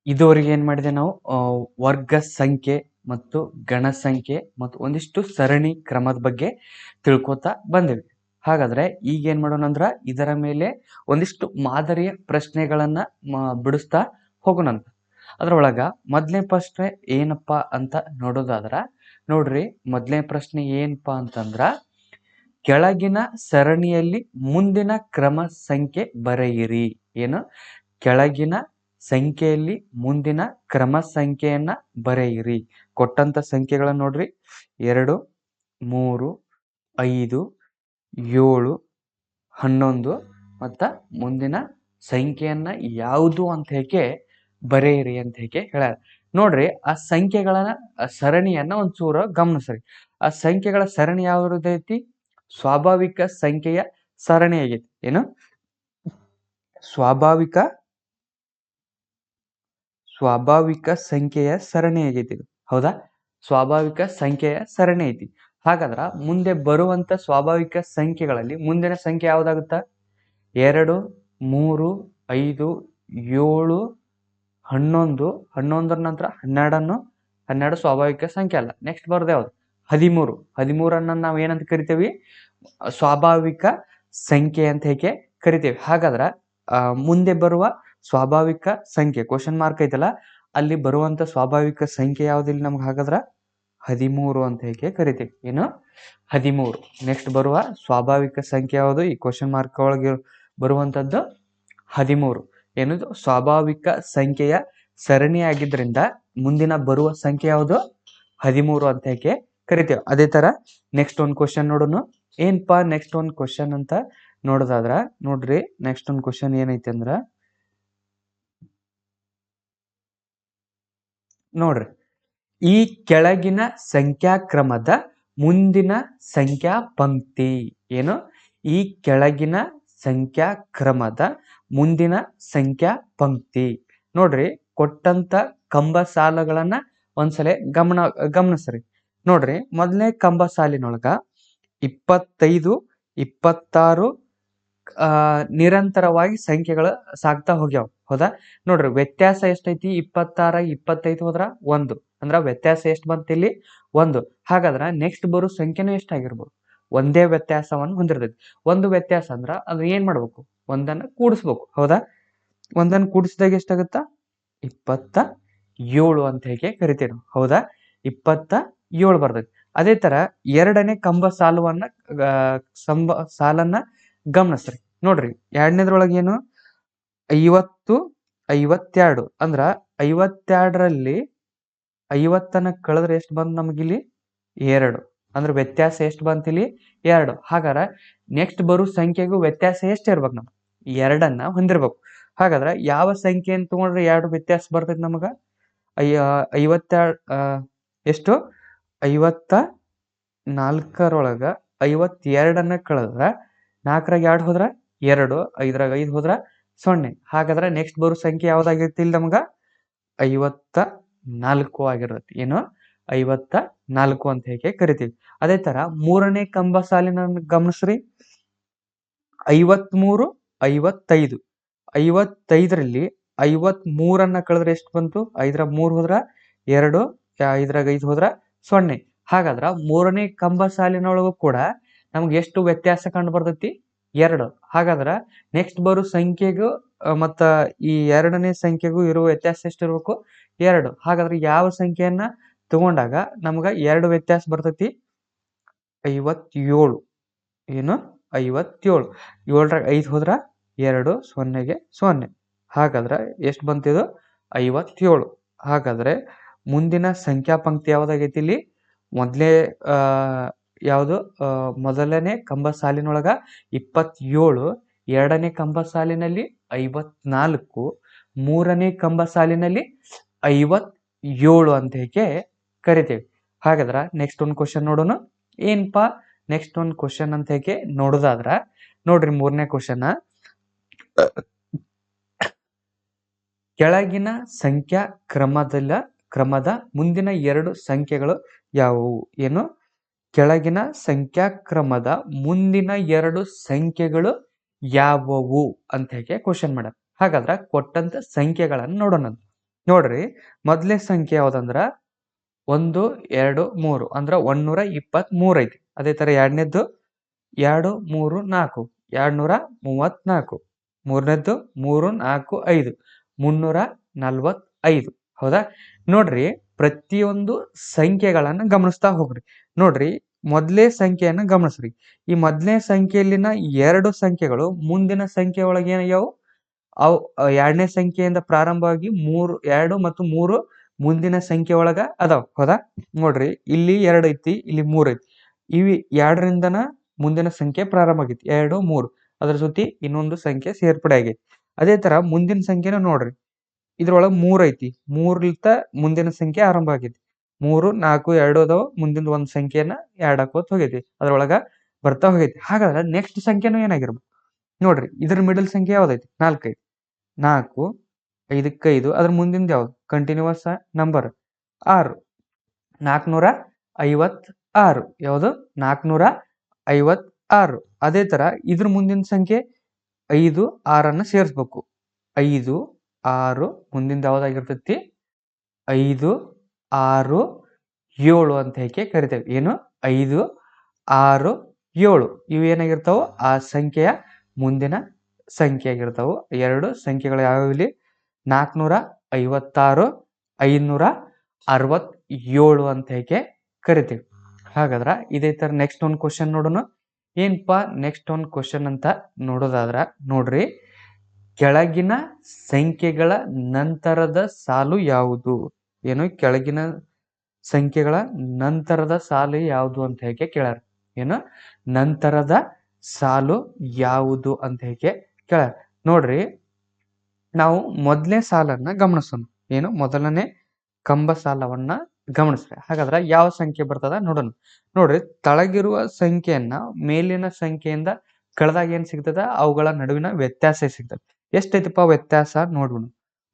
ಇದುವರೆಗೆ ಏನ್ ಮಾಡಿದೆ ನಾವು ವರ್ಗ ಸಂಖ್ಯೆ ಮತ್ತು ಗಣ ಸಂಖ್ಯೆ ಮತ್ತು ಒಂದಿಷ್ಟು ಸರಣಿ ಕ್ರಮದ ಬಗ್ಗೆ ತಿಳ್ಕೊತಾ ಬಂದಿವಿ. ಹಾಗಾದ್ರೆ ಈಗ ಏನ್ ಮಾಡೋಣ ಅಂದ್ರ ಇದರ ಮೇಲೆ ಒಂದಿಷ್ಟು ಮಾದರಿಯ ಪ್ರಶ್ನೆಗಳನ್ನ ಬಿಡಿಸ್ತಾ ಹೋಗೋಣಂತ. ಅದ್ರೊಳಗ ಮೊದಲನೇ ಪ್ರಶ್ನೆ ಏನಪ್ಪಾ ಅಂತ ನೋಡೋದಾದ್ರ ನೋಡ್ರಿ, ಮೊದಲನೇ ಪ್ರಶ್ನೆ ಏನಪ್ಪಾ ಅಂತಂದ್ರ ಕೆಳಗಿನ ಸರಣಿಯಲ್ಲಿ ಮುಂದಿನ ಕ್ರಮ ಸಂಖ್ಯೆ ಬರೆಯಿರಿ. ಏನು? ಕೆಳಗಿನ ಸಂಖ್ಯೆಯಲ್ಲಿ ಮುಂದಿನ ಕ್ರಮ ಸಂಖ್ಯೆಯನ್ನ ಬರೆಯಿರಿ. ಕೊಟ್ಟಂತ ಸಂಖ್ಯೆಗಳನ್ನ ನೋಡ್ರಿ, 2, 3, 5, 7, 11 ಮತ್ತ ಮುಂದಿನ ಸಂಖ್ಯೆಯನ್ನ ಯಾವುದು ಅಂತ ಹೇಗೆ ಬರೆಯಿರಿ ಅಂತ ಹೇಗೆ ಹೇಳ. ನೋಡ್ರಿ, ಆ ಸಂಖ್ಯೆಗಳನ್ನ ಸರಣಿಯನ್ನ ಒಂಚೂರ ಗಮನಿಸ್ರಿ. ಆ ಸಂಖ್ಯೆಗಳ ಸರಣಿ ಯಾವ್ದೈತಿ? ಸ್ವಾಭಾವಿಕ ಸಂಖ್ಯೆಯ ಸರಣಿ ಆಗೈತಿ. ಏನು? ಸ್ವಾಭಾವಿಕ ಸಂಖ್ಯೆಯ ಸರಣಿ ಆಗೈತಿ ಇದು. ಹೌದಾ? ಸ್ವಾಭಾವಿಕ ಸಂಖ್ಯೆಯ ಸರಣಿ ಐತಿ. ಹಾಗಾದ್ರ ಮುಂದೆ ಬರುವಂತ ಸ್ವಾಭಾವಿಕ ಸಂಖ್ಯೆಗಳಲ್ಲಿ ಮುಂದಿನ ಸಂಖ್ಯೆ ಯಾವ್ದಾಗುತ್ತ? 2, 3, 5, 7, 11, 11ರ ನಂತರ 12 ಸ್ವಾಭಾವಿಕ ಸಂಖ್ಯೆ ಅಲ್ಲ. ನೆಕ್ಸ್ಟ್ ಬರೋದು ಯಾವ್ದು? 13. 13ಅನ್ನ ನಾವು ಏನಂತ ಕರಿತೇವಿ? ಸ್ವಾಭಾವಿಕ ಸಂಖ್ಯೆ ಅಂತ ಹೇಗೆ ಕರಿತೇವೆ. ಹಾಗಾದ್ರ ಮುಂದೆ ಬರುವ ಸ್ವಾಭಾವಿಕ ಸಂಖ್ಯೆ ಕ್ವಶನ್ ಮಾರ್ಕ್ ಐತಲ್ಲ, ಅಲ್ಲಿ ಬರುವಂತ ಸ್ವಾಭಾವಿಕ ಸಂಖ್ಯೆ ಯಾವ್ದಿಲ್ಲ ನಮ್ಗೆ? ಹಾಗಾದ್ರ 13 ಅಂತ ಹೇಗೆ ಕರಿತೇವೆ. ಏನು? 13. ನೆಕ್ಸ್ಟ್ ಬರುವ ಸ್ವಾಭಾವಿಕ ಸಂಖ್ಯೆ ಯಾವುದು? ಈ ಕ್ವಶನ್ ಮಾರ್ಕ್ ಒಳಗೆ ಬರುವಂತದ್ದು 13. ಏನದು? ಸ್ವಾಭಾವಿಕ ಸಂಖ್ಯೆಯ ಸರಣಿ ಆಗಿದ್ರಿಂದ ಮುಂದಿನ ಬರುವ ಸಂಖ್ಯೆ ಯಾವುದು? 13 ಅಂತ ಹೇಗೆ ಕರಿತೇವೆ. ಅದೇ ತರ ನೆಕ್ಸ್ಟ್ ಒಂದು ಕ್ವಶನ್ ನೋಡೋಣ. ಏನ್ಪಾ ನೆಕ್ಸ್ಟ್ ಒಂದು ಕ್ವಶನ್ ಅಂತ ನೋಡೋದಾದ್ರ ನೋಡ್ರಿ, ನೆಕ್ಸ್ಟ್ ಒಂದು ಕ್ವಶನ್ ಏನೈತಿ ಅಂದ್ರ ನೋಡ್ರಿ, ಈ ಕೆಳಗಿನ ಸಂಖ್ಯಾಕ್ರಮದ ಮುಂದಿನ ಸಂಖ್ಯಾ ಪಂಕ್ತಿ. ಏನು? ಈ ಕೆಳಗಿನ ಸಂಖ್ಯಾಕ್ರಮದ ಮುಂದಿನ ಸಂಖ್ಯಾ ಪಂಕ್ತಿ. ನೋಡ್ರಿ, ಕೊಟ್ಟಂತ ಕಂಬ ಸಾಲುಗಳನ್ನ ಒಂದ್ಸಲ ಗಮನಿಸ್ರಿ. ನೋಡ್ರಿ, ಮೊದಲನೇ ಕಂಬ ಸಾಲಿನೊಳಗ 25, 26 ನಿರಂತರವಾಗಿ ಸಂಖ್ಯೆಗಳು ಸಾಗ್ತಾ ಹೋಗ್ಯಾವ. ಹೌದಾ? ನೋಡ್ರಿ, ವ್ಯತ್ಯಾಸ ಎಷ್ಟೈತಿ? 26, 25 ಹೋದ್ರ 1. ಅಂದ್ರ ವ್ಯತ್ಯಾಸ ಎಷ್ಟು ಬಂತ ಇಲ್ಲಿ? 1. ಹಾಗಾದ್ರ ನೆಕ್ಸ್ಟ್ ಬರೋ ಸಂಖ್ಯೆನೂ ಎಷ್ಟಾಗಿರ್ಬೋದು? ಒಂದೇ ವ್ಯತ್ಯಾಸವನ್ನು ಹೊಂದಿರ್ತೈತಿ. ಒಂದು ವ್ಯತ್ಯಾಸ ಅಂದ್ರ ಅದು ಏನ್ ಮಾಡ್ಬೇಕು? ಒಂದನ್ನ ಕೂಡಿಸ್ಬೇಕು. ಹೌದಾ? ಒಂದನ್ನು ಕೂಡಿಸಿದಾಗ ಎಷ್ಟಾಗುತ್ತ? 27 ಅಂತ ಹೇಗೆ ಕರಿತೇವೆ. ಹೌದಾ? 27 ಬರ್ತೈತಿ. ಅದೇ ತರ ಎರಡನೇ ಕಂಬ ಸಾಲನ್ನ ಗಮನಿಸ್ರಿ. ನೋಡ್ರಿ, ಎರಡನೇದ್ರೊಳಗೆ ಏನು? 50, 52 ಅಂದ್ರ 52ರಲ್ಲಿ 50ನ್ನ ಕಳೆದ್ರೆ ಎಷ್ಟು ಬಂದ್ ನಮಗಿಲ್ಲಿ? 2. ಅಂದ್ರೆ ವ್ಯತ್ಯಾಸ ಎಷ್ಟು ಬಂತ ಇಲ್ಲಿ? 2. ಹಾಗಾರ ನೆಕ್ಸ್ಟ್ ಬರೋ ಸಂಖ್ಯೆಗೂ ವ್ಯತ್ಯಾಸ ಎಷ್ಟು ಇರ್ಬೇಕು? ನಮ್ಗೆ 2ಅನ್ನ ಹೊಂದಿರ್ಬೇಕು. ಹಾಗಾದ್ರ ಯಾವ ಸಂಖ್ಯೆಯನ್ನು ತಗೊಂಡ್ರೆ 2 ವ್ಯತ್ಯಾಸ ಬರ್ತೈತಿ ನಮಗ? 52 ಎಷ್ಟು? 54ರೊಳಗ 52ಅನ್ನ ಕಳೆದ್ರ 4ರಾಗ 2 ಹೋದ್ರ 2, 5ರಾಗ 5 ಹೋದ್ರ 0. ಹಾಗಾದ್ರೆ ನೆಕ್ಸ್ಟ್ ಬರೋ ಸಂಖ್ಯೆ ಯಾವ್ದಾಗಿರ್ತಿ ಇಲ್ಲಿ ನಮಗ? 54 ಆಗಿರ್ತೈತಿ. ಏನು? 54 ಅಂತ ಹೇಗೆ ಕರಿತೀವಿ. ಅದೇ ತರ ಮೂರನೇ ಕಂಬ ಸಾಲಿನ ಗಮನಿಸ್ರಿ. 53, 55. 55ರಲ್ಲಿ 53ಅನ್ನ ಕಳೆದ್ರೆ ಎಷ್ಟು ಬಂತು? 5ರಾಗ 3 ಹೋದ್ರ 2, 5ರಾಗ 5 ಹೋದ್ರ 0. ಹಾಗಾದ್ರ ಮೂರನೇ ಕಂಬ ಸಾಲಿನೊಳಗೂ ಕೂಡ ನಮ್ಗೆ ಎಷ್ಟು ವ್ಯತ್ಯಾಸ ಕಂಡು ಬರ್ತೈತಿ? 2. ಹಾಗಾದ್ರ ನೆಕ್ಸ್ಟ್ ಬರೋ ಸಂಖ್ಯೆಗೂ ಮತ್ತ ಈ ಎರಡನೇ ಸಂಖ್ಯೆಗೂ ಇರುವ ವ್ಯತ್ಯಾಸ ಎಷ್ಟಿರ್ಬೇಕು? 2. ಹಾಗಾದ್ರೆ ಯಾವ ಸಂಖ್ಯೆಯನ್ನ ತಗೊಂಡಾಗ ನಮ್ಗ 2 ವ್ಯತ್ಯಾಸ ಬರ್ತೈತಿ? 57. ಏನು? 57. 7ರಾಗ 5 ಹೋದ್ರ 2, 0ಗೆ 0. ಹಾಗಾದ್ರೆ ಎಷ್ಟು ಬಂತಿದು? 57. ಹಾಗಾದ್ರೆ ಮುಂದಿನ ಸಂಖ್ಯಾ ಪಂಕ್ತಿ ಯಾವ್ದಾಗೈತಿ ಇಲ್ಲಿ? ಮೊದಲನೇ ಕಂಬ ಸಾಲಿನೊಳಗ 27, ಎರಡನೇ ಕಂಬ ಸಾಲಿನಲ್ಲಿ 54, ಮೂರನೇ ಕಂಬ ಸಾಲಿನಲ್ಲಿ 57 ಅಂತ ಹೇಗೆ ಕರಿತೇವೆ. ಹಾಗಾದ್ರ ನೆಕ್ಸ್ಟ್ ಒಂದು ಕ್ವಶನ್ ನೋಡೋಣ. ಏನ್ಪಾ ನೆಕ್ಸ್ಟ್ ಒಂದು ಕ್ವಶನ್ ಅಂತ ಹೇಗೆ ನೋಡೋದಾದ್ರ ನೋಡ್ರಿ, ಮೂರನೇ ಕ್ವಶನ್, ಕೆಳಗಿನ ಸಂಖ್ಯಾ ಕ್ರಮದ ಮುಂದಿನ 2 ಸಂಖ್ಯೆಗಳು ಯಾವುವು? ಏನು? ಕೆಳಗಿನ ಸಂಖ್ಯಾಕ್ರಮದ ಮುಂದಿನ 2 ಸಂಖ್ಯೆಗಳು ಯಾವುವು ಅಂತ ಹೇಗೆ ಕ್ವಶನ್ ಮಾಡ. ಹಾಗಾದ್ರ ಕೊಟ್ಟಂತ ಸಂಖ್ಯೆಗಳನ್ನು ನೋಡೋಣ. ನೋಡ್ರಿ, ಮೊದಲನೇ ಸಂಖ್ಯೆ ಯಾವ್ದಂದ್ರ 1 2 3 ಅಂದ್ರ 123 ಐತಿ. ಅದೇ ತರ ಎರಡನೇದ್ದು 2 3 4 234, ಮೂರನೇದ್ದು 3 4 5 345. ಹೌದಾ? ನೋಡ್ರಿ, ಪ್ರತಿಯೊಂದು ಸಂಖ್ಯೆಗಳನ್ನ ಗಮನಿಸ್ತಾ ಹೋಗ್ರಿ. ನೋಡ್ರಿ, ಮೊದಲೇ ಸಂಖ್ಯೆಯನ್ನ ಗಮನಿಸ್ರಿ. ಈ ಮೊದಲನೇ ಸಂಖ್ಯೆಯಲ್ಲಿನ 2 ಸಂಖ್ಯೆಗಳು ಮುಂದಿನ ಸಂಖ್ಯೆ ಒಳಗೆ ಏನಾಗ್ಯಾವು? ಅವು ಎರಡನೇ ಸಂಖ್ಯೆಯಿಂದ ಪ್ರಾರಂಭವಾಗಿ 2 ಮತ್ತು 3 ಮುಂದಿನ ಸಂಖ್ಯೆ ಒಳಗ ಅದಾವ. ಹೌದಾ? ನೋಡ್ರಿ, ಇಲ್ಲಿ 2 ಐತಿ, ಇಲ್ಲಿ 3 ಐತಿ. ಇವಿ 2ರಿಂದನ ಮುಂದಿನ ಸಂಖ್ಯೆ ಪ್ರಾರಂಭ ಆಗೈತಿ. 2 3 ಅದ್ರ ಜೊತೆ ಇನ್ನೊಂದು ಸಂಖ್ಯೆ ಸೇರ್ಪಡೆ ಆಗೈತಿ. ಅದೇ ತರ ಮುಂದಿನ ಸಂಖ್ಯೆನ ನೋಡ್ರಿ, ಇದ್ರೊಳಗ 3 ಐತಿ. 3ಲಿಂತ ಮುಂದಿನ ಸಂಖ್ಯೆ ಆರಂಭ ಆಗೈತಿ. 3 4 2 ಅದಾವ. ಮುಂದಿನ ಒಂದ್ ಸಂಖ್ಯೆನ ಆಡ್ ಆಕೋತ ಹೋಗೈತಿ, ಅದ್ರೊಳಗ ಬರ್ತಾ ಹೋಗೈತಿ. ಹಾಗಾದ್ರೆ ನೆಕ್ಸ್ಟ್ ಸಂಖ್ಯೆನೂ ಏನಾಗಿರ್ಬೇಕು? ನೋಡ್ರಿ, ಇದ್ರ ಮಿಡಲ್ ಸಂಖ್ಯೆ ಯಾವ್ದೈತಿ? 4 ಐತಿ. 4 5ಕ್ಕೆ 5 ಅದ್ರ ಮುಂದಿಂದ ಯಾವ್ದು? Continuous number 6 456. ಯಾವುದು? 456. ಅದೇ ತರ ಇದ್ರ ಮುಂದಿನ ಸಂಖ್ಯೆ 5 6 ಸೇರಿಸ್ಬೇಕು. 5 6 ಮುಂದಿಂದ ಯಾವ್ದಾಗಿರ್ತೈತಿ? 5 6 7 ಅಂತ ಹೇಗೆ ಕರಿತೇವೆ. ಏನು? 5 6 7 ಇವು ಏನಾಗಿರ್ತಾವ? ಆ ಸಂಖ್ಯೆಯ ಮುಂದಿನ ಸಂಖ್ಯೆ ಆಗಿರ್ತಾವು. 2 ಸಂಖ್ಯೆಗಳು ಯಾವ್ಯಾವ ಇಲ್ಲಿ? 456 567 ಅಂತ ಹೇಗೆ ಕರಿತೀವಿ. ಹಾಗಾದ್ರ ಇದೇ ತರ ನೆಕ್ಸ್ಟ್ ಒಂದು ಕ್ವಶನ್ ನೋಡೋಣ. ಏನಪ್ಪಾ ನೆಕ್ಸ್ಟ್ ಒಂದು ಕ್ವಶನ್ ಅಂತ ನೋಡೋದಾದ್ರ, ನೋಡ್ರಿ, ಕೆಳಗಿನ ಸಂಖ್ಯೆಗಳ ನಂತರದ ಸಾಲು ಯಾವುದು? ಏನು? ಕೆಳಗಿನ ಸಂಖ್ಯೆಗಳ ನಂತರದ ಸಾಲು ಯಾವುದು ಅಂತ ಹೇಗೆ ಕೇಳ್ಯಾರ. ಏನು? ನಂತರದ ಸಾಲು ಯಾವುದು ಅಂತ ಹೇಗೆ ಕೇಳ್ಯಾರ. ನೋಡ್ರಿ, ನಾವು ಮೊದಲನೇ ಸಾಲನ್ನ ಗಮನಿಸೋಣ. ಏನು? ಮೊದಲನೇ ಕಂಬ ಸಾಲವನ್ನ ಗಮನಿಸ್ರಿ. ಹಾಗಾದ್ರೆ ಯಾವ ಸಂಖ್ಯೆ ಬರ್ತದ ನೋಡೋಣ. ನೋಡ್ರಿ, ತಳಗಿರುವ ಸಂಖ್ಯೆಯನ್ನ ಮೇಲಿನ ಸಂಖ್ಯೆಯಿಂದ ಕಳೆದಾಗ ಏನ್ ಸಿಗ್ತದ? ಅವುಗಳ ನಡುವಿನ ವ್ಯತ್ಯಾಸ ಸಿಗ್ತದೆ. ಎಷ್ಟೈತಿಪ್ಪ ವ್ಯತ್ಯಾಸ ನೋಡೋಣ.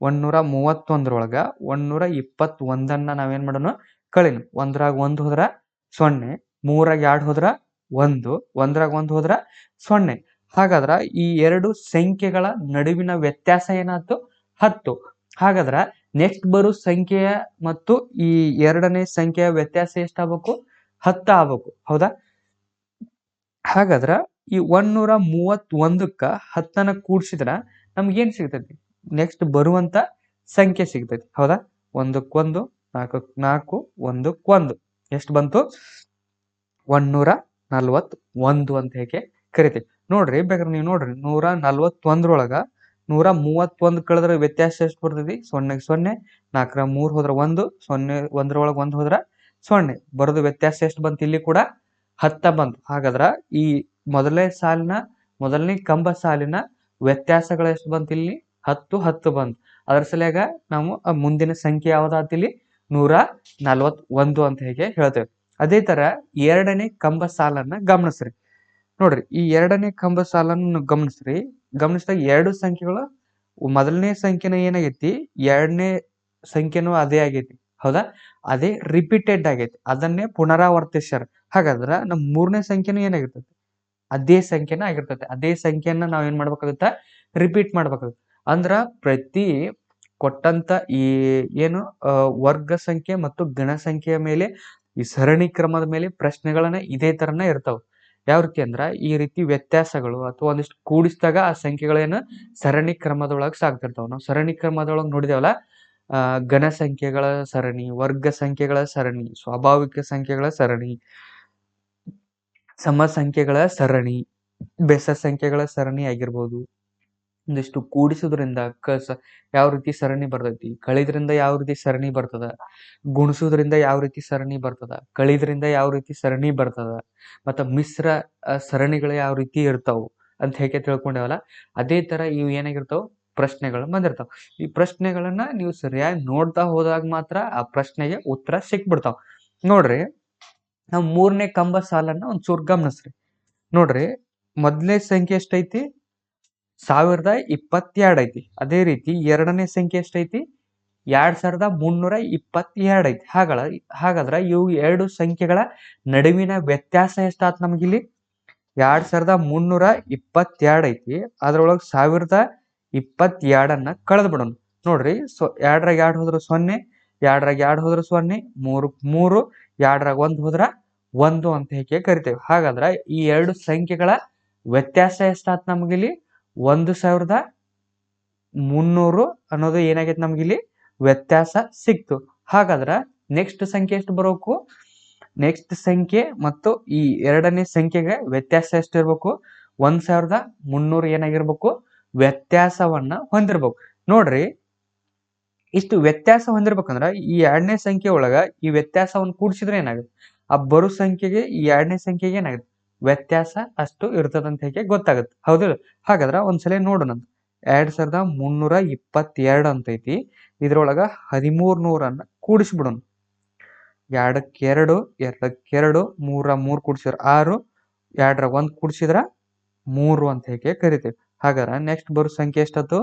131 121 ನಾವೇನ್ ಮಾಡೋಣ? ಕಳಿನ. 1ರಾಗ 1 ಹೋದ್ರ 0, 3ರಾಗ 2 ಹೋದ್ರ 1, 1ರಾಗ 1 ಹೋದ್ರ 0. ಹಾಗಾದ್ರ ಈ ಎರಡು ಸಂಖ್ಯೆಗಳ ನಡುವಿನ ವ್ಯತ್ಯಾಸ ಏನಾಯ್ತು? 10. ಹಾಗಾದ್ರ ನೆಕ್ಸ್ಟ್ ಬರೋ ಸಂಖ್ಯೆಯ ಮತ್ತು ಈ ಎರಡನೇ ಸಂಖ್ಯೆಯ ವ್ಯತ್ಯಾಸ ಎಷ್ಟಾಗಬೇಕು? 10 ಆಗ್ಬೇಕು. ಹೌದಾ? ಹಾಗಾದ್ರ ಈ 131ಕ್ಕ 10ನ ಕೂಡ್ಸಿದ್ರ ನಮ್ಗೇನ್ ಸಿಗ್ತೈತಿ? ನೆಕ್ಸ್ಟ್ ಬರುವಂತ ಸಂಖ್ಯೆ ಸಿಗ್ತೈತಿ. ಹೌದಾ? 1ಕ್ಕೆ 1, 4ಕ್ಕೆ 4, 1ಕ್ಕೆ 1 ಎಷ್ಟು ಬಂತು? 141 ಅಂತ ಹೇಗೆ ಕರಿತೀವಿ. ನೋಡ್ರಿ, ಬೇಕಾದ್ರೆ ನೀವು ನೋಡ್ರಿ, 141ರೊಳಗ 131 ಕಳೆದ್ರೆ ವ್ಯತ್ಯಾಸ ಎಷ್ಟು ಬರ್ತೈತಿ? 0ಕ್ಕೆ 0, 4ರಾಗ 3 ಹೋದ್ರ 1, 0 1ರೊಳಗೆ 1 ಹೋದ್ರ 0. ಬರೋದು ವ್ಯತ್ಯಾಸ ಎಷ್ಟು ಬಂತು? ಇಲ್ಲಿ ಕೂಡ 10 ಬಂತು. ಹಾಗಾದ್ರ ಈ ಮೊದಲನೇ ಕಂಬ ಸಾಲಿನ ವ್ಯತ್ಯಾಸಗಳು ಎಷ್ಟು ಬಂತು? ಇಲ್ಲಿ 10 10 ಬಂತು. ಅದರ ಸಲುವಾಗ ನಾವು ಮುಂದಿನ ಸಂಖ್ಯೆ ಯಾವ್ದಾಯ್ತು? ಇಲ್ಲಿ 141 ಅಂತ ಹೇಗೆ ಹೇಳ್ತೇವೆ. ಅದೇ ತರ ಎರಡನೇ ಕಂಬ ಸಾಲನ್ನ ಗಮನಿಸ್ರಿ. ನೋಡ್ರಿ, ಈ ಎರಡನೇ ಕಂಬ ಸಾಲನ್ನು ಗಮನಿಸಿದಾಗ ಎರಡು ಸಂಖ್ಯೆಗಳು, ಮೊದಲನೇ ಸಂಖ್ಯೆನ ಏನಾಗೈತಿ? ಎರಡನೇ ಸಂಖ್ಯೆನೂ ಅದೇ ಆಗೈತಿ. ಹೌದಾ? ಅದೇ ರಿಪೀಟೆಡ್ ಆಗೈತಿ. ಅದನ್ನೇ ಪುನರಾವರ್ತಿಸ್ಯಾರ. ಹಾಗಾದ್ರ ನಮ್ ಮೂರನೇ ಸಂಖ್ಯೆನೂ ಏನಾಗಿರ್ತೈತಿ? ಅದೇ ಸಂಖ್ಯೆನ ಆಗಿರ್ತೈತಿ. ಅದೇ ಸಂಖ್ಯೆಯನ್ನ ನಾವ್ ಏನ್ ಮಾಡ್ಬೇಕಾಗುತ್ತ? ರಿಪೀಟ್ ಮಾಡ್ಬೇಕಾಗುತ್ತೆ. ಅಂದ್ರ ಪ್ರತಿ ಕೊಟ್ಟಂತ ಈ ಏನು ವರ್ಗ ಸಂಖ್ಯೆ ಮತ್ತು ಗಣ ಸಂಖ್ಯೆಯ ಮೇಲೆ, ಈ ಸರಣಿ ಕ್ರಮದ ಮೇಲೆ ಪ್ರಶ್ನೆಗಳನ್ನ ಇದೇ ತರನ ಇರ್ತಾವ. ಯಾವ ರೀತಿ ಅಂದ್ರ, ಈ ರೀತಿ ವ್ಯತ್ಯಾಸಗಳು ಅಥವಾ ಒಂದಿಷ್ಟು ಕೂಡಿಸಿದಾಗ ಆ ಸಂಖ್ಯೆಗಳೇನು ಸರಣಿ ಕ್ರಮದೊಳಗೆ ಸಾಗ್ತಿರ್ತಾವ. ನಾವು ಸರಣಿ ಕ್ರಮದೊಳಗೆ ನೋಡಿದೇವಲ್ಲ, ಘನ ಸಂಖ್ಯೆಗಳ ಸರಣಿ, ವರ್ಗ ಸಂಖ್ಯೆಗಳ ಸರಣಿ, ಸ್ವಾಭಾವಿಕ ಸಂಖ್ಯೆಗಳ ಸರಣಿ, ಸಮ ಸಂಖ್ಯೆಗಳ ಸರಣಿ, ಬೆಸ ಸಂಖ್ಯೆಗಳ ಸರಣಿ ಆಗಿರ್ಬೋದು. ಒಂದಿಷ್ಟು ಕೂಡಿಸೋದ್ರಿಂದ ಯಾವ ರೀತಿ ಸರಣಿ ಬರ್ತೈತಿ, ಕಳಿದ್ರಿಂದ ಯಾವ ರೀತಿ ಸರಣಿ ಬರ್ತದ, ಗುಣಿಸೋದ್ರಿಂದ ಯಾವ ರೀತಿ ಸರಣಿ ಬರ್ತದ, ಕಳಿದ್ರಿಂದ ಯಾವ ರೀತಿ ಸರಣಿ ಬರ್ತದ, ಮತ್ತ ಮಿಶ್ರ ಸರಣಿಗಳು ಯಾವ ರೀತಿ ಇರ್ತಾವು ಅಂತ ಹೇಗೆ ತಿಳ್ಕೊಂಡೇವಲ್ಲ, ಅದೇ ತರ ಇವು ಏನಾಗಿರ್ತಾವ? ಪ್ರಶ್ನೆಗಳು ಬಂದಿರ್ತಾವ. ಈ ಪ್ರಶ್ನೆಗಳನ್ನ ನೀವು ಸರಿಯಾಗಿ ನೋಡ್ತಾ ಹೋದಾಗ ಮಾತ್ರ ಆ ಪ್ರಶ್ನೆಗೆ ಉತ್ತರ ಸಿಕ್ಬಿಡ್ತಾವ. ನೋಡ್ರಿ, ನಾವು ಮೂರನೇ ಕಂಬ ಸಾಲನ್ನ ಒಂಚೂರು ಗಮನಿಸ್ರಿ. ನೋಡ್ರಿ, ಮೊದಲನೇ ಸಂಖ್ಯೆ ಎಷ್ಟೈತಿ? 1022 ಐತಿ. ಅದೇ ರೀತಿ ಎರಡನೇ ಸಂಖ್ಯೆ ಎಷ್ಟೈತಿ? 2322 ಐತಿ. ಹಾಗಾದ್ರ ಇವು ಎರಡು ಸಂಖ್ಯೆಗಳ ನಡುವಿನ ವ್ಯತ್ಯಾಸ ಎಷ್ಟಾತ್ ನಮಗಿಲ್ಲಿ? 2322 ಐತಿ. ಅದ್ರೊಳಗೆ 1022 ಕಳೆದ್ ಬಿಡೋಣ. ನೋಡ್ರಿ. ಎರಡ್ರಾಗ ಎರಡು ಹೋದ್ರ 0, ಎರಡ್ರಾಗ ಎರಡು ಹೋದ್ರ 0, 3 ಎರಡ್ರಾಗ 1 ಹೋದ್ರ 1 ಅಂತ ಹೇಗೆ ಕರಿತೇವೆ. ಹಾಗಾದ್ರೆ ಈ ಎರಡು ಸಂಖ್ಯೆಗಳ ವ್ಯತ್ಯಾಸ ಎಷ್ಟಾತ್ ನಮ್ಗಿಲ್ಲಿ? 1300 ಅನ್ನೋದು ಏನಾಗೈತೆ ನಮ್ಗಿಲ್ಲಿ ವ್ಯತ್ಯಾಸ ಸಿಕ್ತು. ಹಾಗಾದ್ರ ನೆಕ್ಸ್ಟ್ ಸಂಖ್ಯೆ ಎಷ್ಟು ಬರಬೇಕು? ನೆಕ್ಸ್ಟ್ ಸಂಖ್ಯೆ ಮತ್ತು ಈ ಎರಡನೇ ಸಂಖ್ಯೆಗೆ ವ್ಯತ್ಯಾಸ ಎಷ್ಟಿರ್ಬೇಕು? 1300 ಏನಾಗಿರ್ಬೇಕು? ವ್ಯತ್ಯಾಸವನ್ನ ಹೊಂದಿರ್ಬೇಕು. ನೋಡ್ರಿ, ಇಷ್ಟು ವ್ಯತ್ಯಾಸ ಹೊಂದಿರ್ಬೇಕಂದ್ರ ಈ ಎರಡನೇ ಸಂಖ್ಯೆ ಒಳಗ ಈ ವ್ಯತ್ಯಾಸವನ್ನು ಕೂಡಿಸಿದ್ರೆ ಏನಾಗುತ್ತೆ? ಆ ಬರೋ ಸಂಖ್ಯೆಗೆ ಈ ಎರಡನೇ ಸಂಖ್ಯೆಗೆ ಏನಾಗುತ್ತೆ? ವ್ಯತ್ಯಾಸ ಅಷ್ಟು ಇರ್ತದಂತ ಹೇಗೆ ಗೊತ್ತಾಗುತ್ತೆ. ಹೌದಿಲ್ಲ? ಹಾಗಾದ್ರ ಒಂದ್ಸಲ ನೋಡೋಣ. 2322 ಅಂತ ಐತಿ. ಇದ್ರೊಳಗ 1300 ಕೂಡಿಸ್ಬಿಡೋಣ. 2ಕ್ಕೆ 2, 2ಕ್ಕೆ 2, 3 ಕೂಡಿಸಿದ್ರ 6, 2 1 ಕೂಡಿಸಿದ್ರ 3 ಅಂತ ಹೇಗೆ ಕರಿತೇವೆ. ಹಾಗಾದ್ರೆ ನೆಕ್ಸ್ಟ್ ಬರೋ ಸಂಖ್ಯೆ ಎಷ್ಟತ್ತು?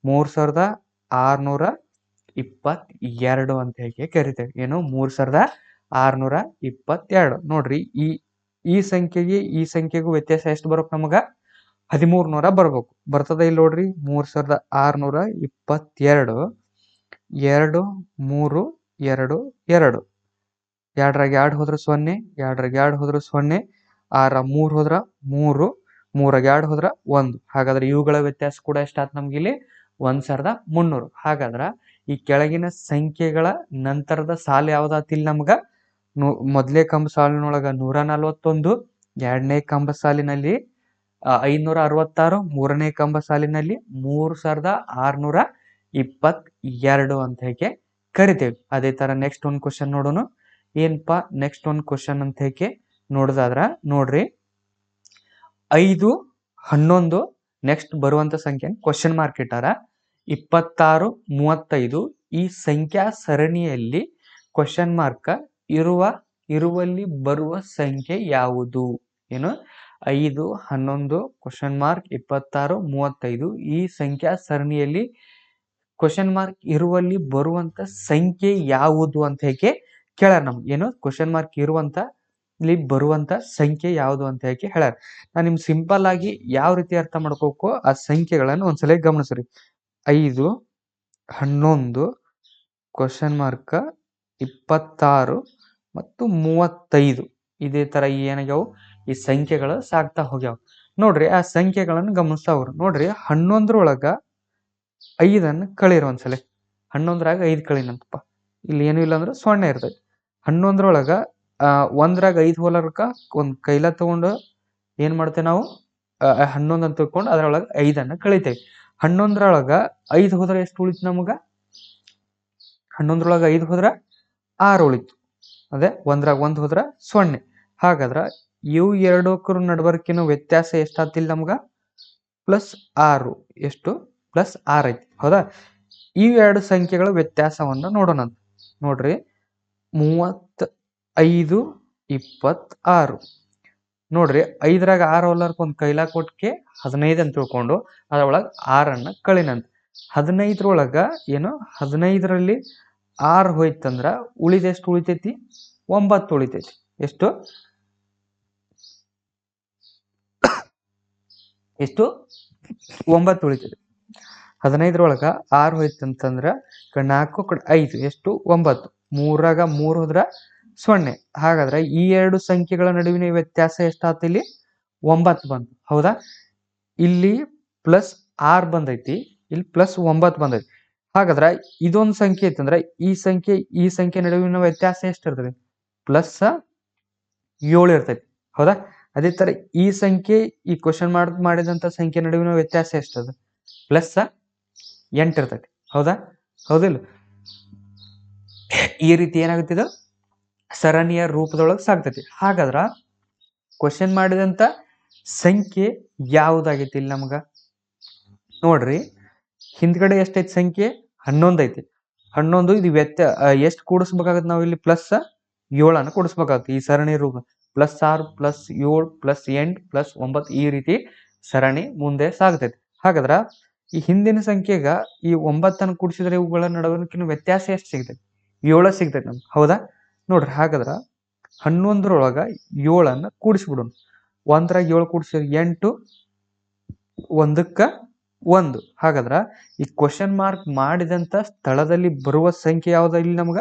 3622 ಅಂತ ಹೇಗೆ ಕರಿತೇವೆ. ಏನು? 3622. ನೋಡ್ರಿ, ಈ ಸಂಖ್ಯೆಗೆ ಈ ಸಂಖ್ಯೆಗೂ ವ್ಯತ್ಯಾಸ ಎಷ್ಟು ಬರ್ಬೇಕು ನಮಗ? 1300 ಬರ್ಬೇಕು. ಬರ್ತದ ಇಲ್ಲಿ ನೋಡ್ರಿ. 3622 2 3 2 2. ಎರಡ್ರಾಗ 2 ಹೋದ್ರ 0, ಎರಡ್ರಾಗ 2 ಹೋದ್ರ 0, 6 3 ಹೋದ್ರ 3, 3ರಾಗ 2 ಹೋದ್ರ 1. ಹಾಗಾದ್ರೆ ಇವುಗಳ ವ್ಯತ್ಯಾಸ ಕೂಡ ಎಷ್ಟಾತ್ ನಮ್ಗಿಲ್ಲಿ? 1300. ಹಾಗಾದ್ರ ಈ ಕೆಳಗಿನ ಸಂಖ್ಯೆಗಳ ನಂತರದ ಸಾಲು ಯಾವ್ದಾತಿಲ್ ನಮ್ಗ? ಮೊದಲೇ ಕಂಬ ಸಾಲಿನೊಳಗ 141, ಎರಡನೇ ಕಂಬ ಸಾಲಿನಲ್ಲಿ 566, ಮೂರನೇ ಕಂಬ ಸಾಲಿನಲ್ಲಿ 3622 ಅಂತ ಹೇಗೆ ಕರಿತೇವೆ. ಅದೇ ತರ ನೆಕ್ಸ್ಟ್ ಒಂದು ಕ್ವಶನ್ ನೋಡೋಣ. ಏನಪ್ಪಾ ನೆಕ್ಸ್ಟ್ ಒಂದು ಕ್ವಶನ್ ಅಂತ ಹೇಗೆ ನೋಡೋದಾದ್ರ ನೋಡ್ರಿ, 5, 11 ನೆಕ್ಸ್ಟ್ ಬರುವಂತ ಸಂಖ್ಯೆ ಕ್ವಶನ್ ಮಾರ್ಕ್ ಇಟ್ಟಾರ. 26, 35 ಈ ಸಂಖ್ಯಾ ಸರಣಿಯಲ್ಲಿ ಕ್ವಶನ್ ಮಾರ್ಕ್ ಇರುವಲ್ಲಿ ಬರುವ ಸಂಖ್ಯೆ ಯಾವುದು? ಏನು? 5, 11 ಕ್ವಶನ್ ಮಾರ್ಕ್ 26, 35 ಈ ಸಂಖ್ಯಾ ಸರಣಿಯಲ್ಲಿ ಕ್ವಶನ್ ಮಾರ್ಕ್ ಇರುವಲ್ಲಿ ಬರುವಂತ ಸಂಖ್ಯೆ ಯಾವುದು ಅಂತ ಹೇಗೆ ಕೇಳ್ಯಾರ ನಮ್ಗೆ. ಏನು? ಕ್ವಶನ್ ಮಾರ್ಕ್ ಇರುವಂತ ಇಲ್ಲಿ ಬರುವಂತ ಸಂಖ್ಯೆ ಯಾವುದು ಅಂತ ಹೇಗೆ ಹೇಳ್ಯಾರ. ನಾನು ನಿಮ್ ಸಿಂಪಲ್ ಆಗಿ ಯಾವ ರೀತಿ ಅರ್ಥ ಮಾಡ್ಕೋಬೇಕು ಆ ಸಂಖ್ಯೆಗಳನ್ನು ಒಂದ್ಸಲ ಗಮನಿಸ್ರಿ. 5, 11 ಕ್ವಶನ್ ಮಾರ್ಕ್ 26 ಮತ್ತು 35 ಇದೇ ತರ ಏನಾಗ್ಯಾವು ಈ ಸಂಖ್ಯೆಗಳು ಸಾಗ್ತಾ ಹೋಗ್ಯಾವ. ನೋಡ್ರಿ, ಆ ಸಂಖ್ಯೆಗಳನ್ನು ಗಮನಿಸ್ತಾ ಹೋಗ್ರಿ. ನೋಡ್ರಿ, 11ರೊಳಗ 5 ಕಳೀರಿ ಒಂದ್ಸಲ. 11ರಾಗ 5 ಕಳೀನಂತಪ್ಪ. ಇಲ್ಲಿ ಏನು ಇಲ್ಲ ಅಂದ್ರೆ 0 ಇರ್ತೈತಿ. 11ರೊಳಗ 1ರಾಗ 5 ಹೋಲರ್ಕ ಒಂದ್ ಕೈಲ ತಗೊಂಡು ಏನ್ ಮಾಡ್ತೇವೆ ನಾವು? 11 ಅಂತ ತಿಳ್ಕೊಂಡು ಅದ್ರೊಳಗ 5 ಕಳಿತೇವೆ. 11ರೊಳಗ 5 ಹೋದ್ರ ಎಷ್ಟು ಉಳಿತು ನಮಗ? 11ರೊಳಗ 5 ಹೋದ್ರ 6 ಉಳಿತು. ಅದೇ 1ರಾಗ 1 ಹೋದ್ರ 0. ಹಾಗಾದ್ರ ಇವು ಎರಡಕ್ಕರ ನಡಬರ್ಕಿನ ವ್ಯತ್ಯಾಸ ಎಷ್ಟಾತಿಲ್ ನಮ್ಗ? +6. ಎಷ್ಟು? +6 ಐತಿ. ಹೌದಾ? ಈ ಎರಡು ಸಂಖ್ಯೆಗಳ ವ್ಯತ್ಯಾಸವನ್ನ ನೋಡೋಣ. ನೋಡ್ರಿ, 35, 26. ನೋಡ್ರಿ, 5ರಾಗ 6 ಹೋಲರ್ಕ ಒಂದ್ ಕೈಲಾ ಕೊಟ್ಕೆ 15 ಅಂತ ತಿಳ್ಕೊಂಡು ಅದ್ರೊಳಗ 6 ಕಳಿನಂತ. 15ರೊಳಗ ಏನು? 15ರಲ್ಲಿ 6 ಹೋಯ್ತಂದ್ರ ಉಳಿದ ಎಷ್ಟು ಉಳಿತೈತಿ? 9 ಉಳಿತೈತಿ. ಎಷ್ಟು? 9 ಉಳಿತೈತಿ. 15ರೊಳಗ 6 ಹೋಯ್ತಂತಂದ್ರ 4 5 ಎಷ್ಟು? 9. 3ರಾಗ 3 ಹೋದ್ರ 0. ಹಾಗಾದ್ರೆ ಈ ಎರಡು ಸಂಖ್ಯೆಗಳ ನಡುವಿನ ವ್ಯತ್ಯಾಸ ಎಷ್ಟಾತ? ಇಲ್ಲಿ 9 ಬಂತು. ಹೌದಾ? ಇಲ್ಲಿ +6 ಬಂದೈತಿ, ಇಲ್ಲಿ +9 ಬಂದೈತಿ. ಹಾಗಾದ್ರ ಇದೊಂದು ಸಂಖ್ಯೆ ಐತಂದ್ರ ಈ ಸಂಖ್ಯೆ ನಡುವಿನ ವ್ಯತ್ಯಾಸ ಎಷ್ಟಿರ್ತದೆ? +7 ಇರ್ತೈತಿ. ಹೌದಾ? ಅದೇ ತರ ಈ ಸಂಖ್ಯೆ ಈ ಕ್ವಶನ್ ಮಾಡಿದಂತ ಸಂಖ್ಯೆ ನಡುವಿನ ವ್ಯತ್ಯಾಸ ಎಷ್ಟದ? +8 ಇರ್ತೈತಿ. ಹೌದಾ? ಹೌದಿಲ್ಲ? ಈ ರೀತಿ ಏನಾಗುತ್ತಿದೆ? ಸರಣಿಯ ರೂಪದೊಳಗೆ ಸಾಗ್ತೈತಿ. ಹಾಗಾದ್ರ ಕ್ವಶನ್ ಮಾಡಿದಂತ ಸಂಖ್ಯೆ ಯಾವ್ದಾಗೈತಿ ಇಲ್ಲಿ ನಮಗ? ನೋಡ್ರಿ, ಹಿಂದ್ಗಡೆ ಎಷ್ಟೈತಿ ಸಂಖ್ಯೆ? 11 ಐತಿ. 11 ಇದು ಎಷ್ಟು ಕೂಡಿಸ್ಬೇಕಾಗತ್ತೆ ನಾವು ಇಲ್ಲಿ? +7 ಕೂಡಿಸ್ಬೇಕಾಗತ್ತೆ ಈ ಸರಣಿ ರೂಪ. +6 +7 +8 +9 ಈ ರೀತಿ ಸರಣಿ ಮುಂದೆ ಸಾಗ್ತೈತಿ. ಹಾಗಾದ್ರ ಈ ಹಿಂದಿನ ಸಂಖ್ಯೆಗ ಈ 9 ಕೂಡಿಸಿದ್ರೆ ಇವುಗಳ ನಡುವಿನ ವ್ಯತ್ಯಾಸ ಎಷ್ಟು ಸಿಗ್ತೈತಿ? 7 ಸಿಗ್ತೈತಿ ನಮ್ಗೆ. ಹೌದಾ? ನೋಡ್ರಿ, ಹಾಗಾದ್ರ 11ರೊಳಗ 7 ಕೂಡಿಸ್ಬಿಡೋಣ. 1ರಾಗ 7 ಕೂಡಿಸಿದ್ರೆ 8, 1ಕ್ಕ 1. ಹಾಗಾದ್ರ ಈ ಕ್ವಶನ್ ಮಾರ್ಕ್ ಮಾಡಿದಂತ ಸ್ಥಳದಲ್ಲಿ ಬರುವ ಸಂಖ್ಯೆ ಯಾವ್ದು ಇಲ್ಲಿ ನಮ್ಗ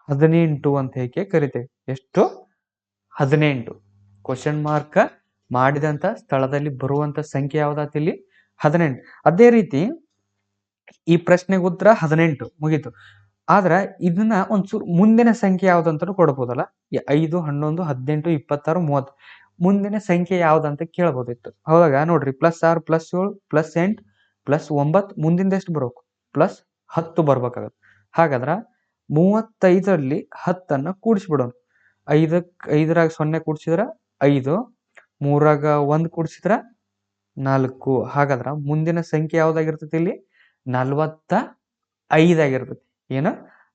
18 ಅಂತ ಹೇಗೆ ಕರಿತೇವೆ. ಎಷ್ಟು? 18. ಕ್ವಶನ್ ಮಾರ್ಕ್ ಮಾಡಿದಂತ ಸ್ಥಳದಲ್ಲಿ ಬರುವಂತ ಸಂಖ್ಯೆ ಯಾವ್ದಾತ ಇಲ್ಲಿ 18. ಅದೇ ರೀತಿ ಈ ಪ್ರಶ್ನೆಗೆ ಉತ್ತರ 18 ಮುಗೀತು. ಆದ್ರ ಇದನ್ನ ಒಂಚೂರು ಮುಂದಿನ ಸಂಖ್ಯೆ ಯಾವ್ದಂತ ಕೊಡ್ಬೋದಲ್ಲ. 5, 11, 18, 26, 30 ಮುಂದಿನ ಸಂಖ್ಯೆ ಯಾವ್ದಂತ ಕೇಳ್ಬೋದಿತ್ತು. ಅವಾಗ ನೋಡ್ರಿ +6, +7, +8, +9 ಮುಂದಿಂದ ಎಷ್ಟು ಬರ್ಬೇಕು? +10 ಬರ್ಬೇಕಾಗತ್ತೆ. ಹಾಗಾದ್ರ 35ರಲ್ಲಿ 10 ಕೂಡಿಸ್ಬಿಡೋಣ. 5ರಾಗ 0 ಕೂಡಿಸಿದ್ರ 5, 3ರಾಗ 1 ಕೂಡಿಸಿದ್ರ 4. ಹಾಗಾದ್ರ ಮುಂದಿನ ಸಂಖ್ಯೆ ಯಾವ್ದಾಗಿರ್ತೈತಿ ಇಲ್ಲಿ 45 ಆಗಿರ್ತೈತಿ. ಏನು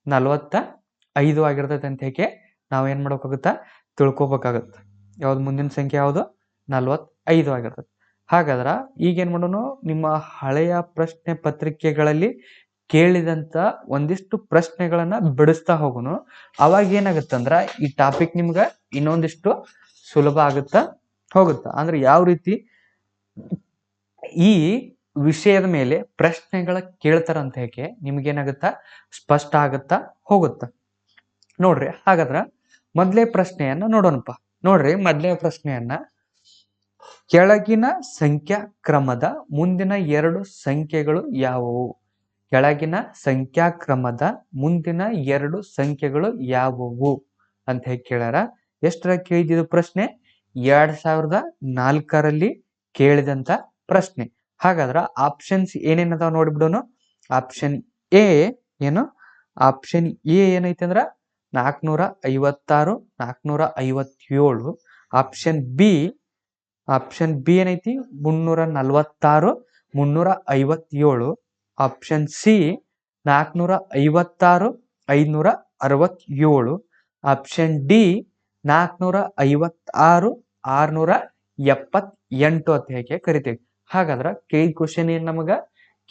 45 ಆಗಿರ್ತೈತಿ ಅಂತ ಹೇಗೆ ನಾವೇನ್ ಮಾಡ್ಬೇಕಾಗುತ್ತಾ ತಿಳ್ಕೊಬೇಕಾಗತ್ತ. ಯಾವ್ದು ಮುಂದಿನ ಸಂಖ್ಯೆ ಯಾವುದು 45 ಆಗಿರ್ತೈತಿ. ಹಾಗಾದ್ರ ಈಗೇನ್ ಮಾಡೋಣ, ನಿಮ್ಮ ಹಳೆಯ ಪ್ರಶ್ನೆ ಪತ್ರಿಕೆಗಳಲ್ಲಿ ಕೇಳಿದಂತ ಒಂದಿಷ್ಟು ಪ್ರಶ್ನೆಗಳನ್ನ ಬಿಡಿಸ್ತಾ ಹೋಗೋಣ. ಅವಾಗ ಏನಾಗುತ್ತಂದ್ರ ಈ ಟಾಪಿಕ್ ನಿಮ್ಗ ಇನ್ನೊಂದಿಷ್ಟು ಸುಲಭ ಆಗುತ್ತಾ ಹೋಗುತ್ತಾ. ಅಂದ್ರೆ ಯಾವ ರೀತಿ ಈ ವಿಷಯದ ಮೇಲೆ ಪ್ರಶ್ನೆಗಳ ಕೇಳ್ತಾರಂತ ಹೇಗೆ ನಿಮ್ಗೇನಾಗುತ್ತಾ ಸ್ಪಷ್ಟ ಆಗುತ್ತಾ ಹೋಗುತ್ತಾ. ನೋಡ್ರಿ ಹಾಗಾದ್ರ ಮೊದಲೇ ಪ್ರಶ್ನೆಯನ್ನ ನೋಡೋಣಪ್ಪ. ನೋಡ್ರಿ ಮೊದಲೇ ಪ್ರಶ್ನೆಯನ್ನ, ಕೆಳಗಿನ ಸಂಖ್ಯಾ ಕ್ರಮದ ಮುಂದಿನ 2 ಸಂಖ್ಯೆಗಳು ಯಾವುವು? ಕೆಳಗಿನ ಸಂಖ್ಯಾಕ್ರಮದ ಮುಂದಿನ 2 ಸಂಖ್ಯೆಗಳು ಯಾವುವು ಅಂತ ಹೇಗೆ ಕೇಳ್ಯಾರ. ಎಷ್ಟರ ಕೇಳಿದ ಪ್ರಶ್ನೆ? 2004ರಲ್ಲಿ ಕೇಳಿದಂತ ಪ್ರಶ್ನೆ. ಹಾಗಾದ್ರ ಆಪ್ಷನ್ಸ್ ಏನೇನದಾವ ನೋಡ್ಬಿಡೋನು. ಆಪ್ಷನ್ ಎ ಏನು? ಆಪ್ಷನ್ ಎ ಏನೈತಿ ಅಂದ್ರ 456, 457. ಆಪ್ಷನ್ ಬಿ ಏನೈತಿ 346, 357. Option C 456, 567. ಆಪ್ಷನ್ ಡಿ 456, 678 ಅಂತ ಹೇಗೆ ಕರಿತೇವೆ. ಹಾಗಾದ್ರ ಕೇಳಿದ ಕ್ವಶನ್ ಏನ್ ನಮಗ?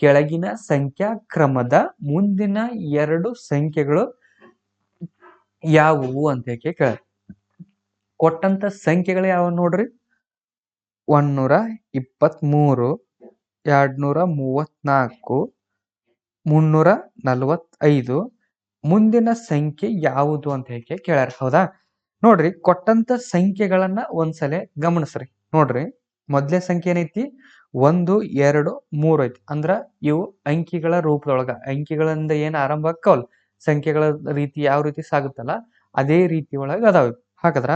ಕೆಳಗಿನ ಸಂಖ್ಯಾ ಕ್ರಮದ ಮುಂದಿನ 2 ಸಂಖ್ಯೆಗಳು ಯಾವುವು ಅಂತ ಹೇಗೆ ಕೇಳ. ಕೊಟ್ಟಂತ ಸಂಖ್ಯೆಗಳು ಯಾವ ನೋಡ್ರಿ. 123, 234, 345. ಮುಂದಿನ ಸಂಖ್ಯೆ ಯಾವುದು ಅಂತ ಹೇಗೆ ಕೇಳ್ಯಾರ. ಹೌದಾ? ನೋಡ್ರಿ ಕೊಟ್ಟಂತ ಸಂಖ್ಯೆಗಳನ್ನ ಒಂದ್ಸಲ ಗಮನಿಸ್ರಿ. ನೋಡ್ರಿ ಮೊದಲೇ ಸಂಖ್ಯೆ ಏನೈತಿ 1, 2, 3 ಐತಿ. ಅಂದ್ರ ಇವು ಅಂಕಿಗಳ ರೂಪದೊಳಗ, ಅಂಕಿಗಳಿಂದ ಏನ್ ಆರಂಭ ಆಕ್ಕವಲ್ಲ ಸಂಖ್ಯೆಗಳ ರೀತಿ ಯಾವ ರೀತಿ ಸಾಗುತ್ತಲ್ಲ ಅದೇ ರೀತಿ ಒಳಗ ಅದಾವ. ಹಾಗಾದ್ರ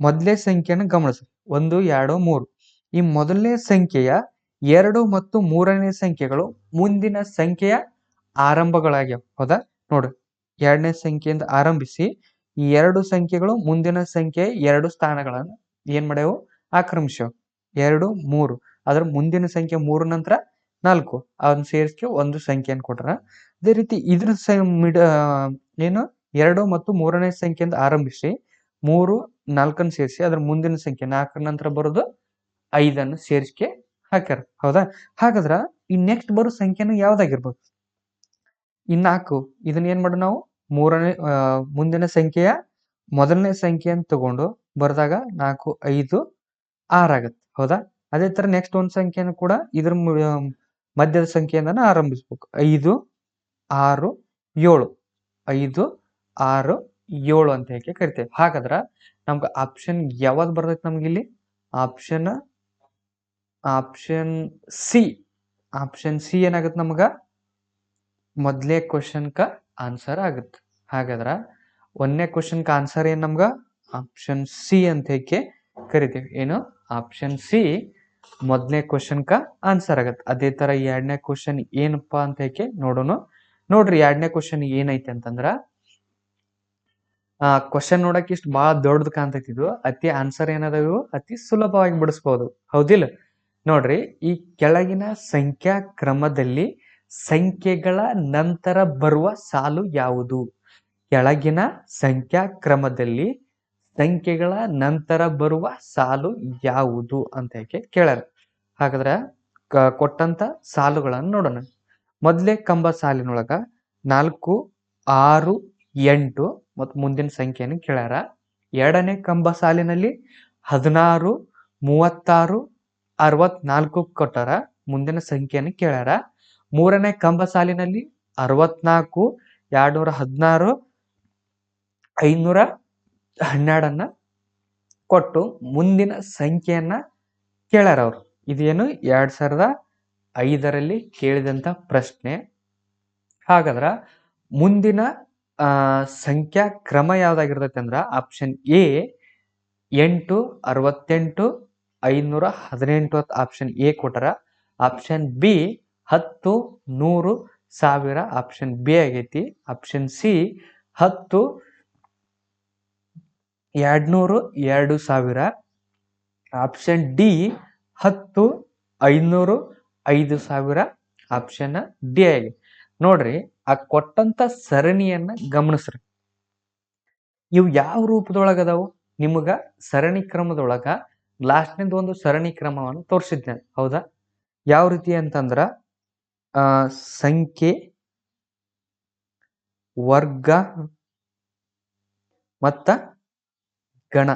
ಮೊದಲೇ ಸಂಖ್ಯೆನ ಗಮನಿಸ್ರಿ. 1, 2, 3. ಈ ಮೊದಲನೇ ಸಂಖ್ಯೆಯ 2 ಮತ್ತು 3ನೇ ಸಂಖ್ಯೆಗಳು ಮುಂದಿನ ಸಂಖ್ಯೆಯ ಆರಂಭಗಳಾಗ್ಯಾವ. ಹೌದಾ? ನೋಡ್ರಿ 2ನೇ ಸಂಖ್ಯೆಯಿಂದ ಆರಂಭಿಸಿ ಈ 2 ಸಂಖ್ಯೆಗಳು ಮುಂದಿನ ಸಂಖ್ಯೆ 2 ಸ್ಥಾನಗಳನ್ನ ಏನ್ ಮಾಡ್ಯಾವು? ಆಕ್ರಮಿಸ್ಯಾವ. 2, 3. ಅದ್ರ ಮುಂದಿನ ಸಂಖ್ಯೆ 3 ನಂತರ 4 ಅದನ್ನ ಸೇರಿಸಿ ಒಂದು ಸಂಖ್ಯೆಯನ್ನು ಕೊಟ್ರ. ಅದೇ ರೀತಿ ಇದ್ರ ಏನು 2 ಮತ್ತು 3ನೇ ಸಂಖ್ಯೆಯಿಂದ ಆರಂಭಿಸಿ 3, 4 ಸೇರಿಸಿ ಅದ್ರ ಮುಂದಿನ ಸಂಖ್ಯೆ 4 ನಂತರ ಬರೋದು 5 ಸೇರಿಸಿ ಹಾಕ್ಯಾರ. ಹೌದಾ? ಹಾಗಾದ್ರ ಈ ನೆಕ್ಸ್ಟ್ ಬರೋ ಸಂಖ್ಯೆನ ಯಾವ್ದಾಗಿರ್ಬೋದು? ಈ 4. ಇದನ್ನ ಏನ್ ಮಾಡೋಣ ನಾವು ಮುಂದಿನ ಸಂಖ್ಯೆಯ ಮೊದಲನೇ ಸಂಖ್ಯೆಯನ್ನು ತಗೊಂಡು ಬರ್ದಾಗ 4, 5, 6 ಆಗತ್ತೆ. ಹೌದಾ? ಅದೇ ತರ ನೆಕ್ಸ್ಟ್ ಒಂದ್ ಸಂಖ್ಯೆಯನ್ನು ಕೂಡ ಇದ್ರ ಮಧ್ಯದ ಸಂಖ್ಯೆಯಿಂದಾನ ಆರಂಭಿಸ್ಬೇಕು. 5, 6, 7. 5, 6, 7 ಅಂತ ಹೇಗೆ ಕರಿತೇವೆ. ಹಾಗಾದ್ರ ನಮ್ಗೆ ಆಪ್ಷನ್ ಯಾವ್ದು ಬರ್ತೈತಿ ನಮ್ಗಿಲ್ಲಿ? Option C. ಆಪ್ಷನ್ ಸಿ ಏನಾಗುತ್ತೆ ನಮ್ಗ? ಮೊದಲೇ ಕ್ವಶನ್ಕ ಆನ್ಸರ್ ಆಗುತ್ತೆ. ಹಾಗಾದ್ರ 1ನೇ ಕ್ವಶನ್ಕ ಆನ್ಸರ್ ಏನ್ ನಮ್ಗ? ಆಪ್ಷನ್ ಸಿ ಅಂತ ಹೇಗೆ ಕರಿತೇವೆ. ಏನು? ಆಪ್ಷನ್ ಸಿ ಮೊದಲನೇ ಕ್ವಶನ್ಕ ಆನ್ಸರ್ ಆಗತ್ತೆ. ಅದೇ ತರ 2ನೇ ಕ್ವಶನ್ ಏನಪ್ಪಾ ಅಂತ ಹೇಗೆ ನೋಡೋಣ. ನೋಡ್ರಿ 2ನೇ ಕ್ವಶನ್ ಏನೈತೆ ಅಂತಂದ್ರ, ಕ್ವಶನ್ ನೋಡಕ್ ಇಷ್ಟು ಬಹಳ ದೊಡ್ಡದು ಕಾಣ್ತೈತಿ. ಇದು ಅತಿ ಆನ್ಸರ್ ಏನದಾವು ಅತಿ ಸುಲಭವಾಗಿ ಬಿಡಿಸ್ಬಹುದು. ಹೌದಿಲ್ಲ? ನೋಡ್ರಿ ಈ ಕೆಳಗಿನ ಸಂಖ್ಯಾ ಕ್ರಮದಲ್ಲಿ ಸಂಖ್ಯೆಗಳ ನಂತರ ಬರುವ ಸಾಲು ಯಾವುದು? ಕೆಳಗಿನ ಸಂಖ್ಯಾ ಕ್ರಮದಲ್ಲಿ ಸಂಖ್ಯೆಗಳ ನಂತರ ಬರುವ ಸಾಲು ಯಾವುದು ಅಂತ ಹೇಗೆ ಕೇಳ್ಯಾರ. ಹಾಗಾದ್ರ ಕೊಟ್ಟಂತ ಸಾಲುಗಳನ್ನು ನೋಡೋಣ. ಮೊದಲೇ ಕಂಬ ಸಾಲಿನೊಳಗ 4, 6, 8 ಮತ್ತು ಮುಂದಿನ ಸಂಖ್ಯೆಯನ್ನು ಕೇಳ್ಯಾರ. 2ನೇ ಕಂಬ ಸಾಲಿನಲ್ಲಿ 16, 36, 64 ಕೊಟ್ಟಾರ. ಮುಂದಿನ ಸಂಖ್ಯೆಯನ್ನು ಕೇಳ್ಯಾರ. ಮೂರನೇ ಕಂಬ ಸಾಲಿನಲ್ಲಿ 64, 216, 512 ಕೊಟ್ಟು ಮುಂದಿನ ಸಂಖ್ಯೆಯನ್ನ ಕೇಳ್ಯಾರ ಅವರು. ಇದೇನು 2005ರಲ್ಲಿ ಕೇಳಿದಂತ ಪ್ರಶ್ನೆ. ಹಾಗಾದ್ರ ಮುಂದಿನ ಸಂಖ್ಯಾ ಕ್ರಮ ಯಾವ್ದಾಗಿರ್ತೈತೆ ಅಂದ್ರ ಆಪ್ಷನ್ ಎ 8, 68, 518 ಆಪ್ಷನ್ ಎ ಕೊಟ್ಟರ. ಆಪ್ಷನ್ ಬಿ 10, 100, 1000 ಆಪ್ಷನ್ ಬಿ ಆಗೈತಿ. Option C 10, 200, 2000 option D 10, 500, 5000 option D ಆಗಿ. ನೋಡ್ರಿ, ಆ ಕೊಟ್ಟಂತ ಸರಣಿಯನ್ನ ಗಮನಿಸ್ರಿ. ಇವು ಯಾವ ರೂಪದೊಳಗ ಅದಾವು? ನಿಮಗ ಸರಣಿ ಕ್ರಮದೊಳಗ ಲಾಸ್ಟ್ನೇದು ಒಂದು ಸರಣಿ ಕ್ರಮವನ್ನು ತೋರಿಸಿದ್ದೆ, ಹೌದಾ? ಯಾವ ರೀತಿ ಅಂತಂದ್ರ ಸಂಖ್ಯೆ, ವರ್ಗ ಮತ್ತ ಗಣ,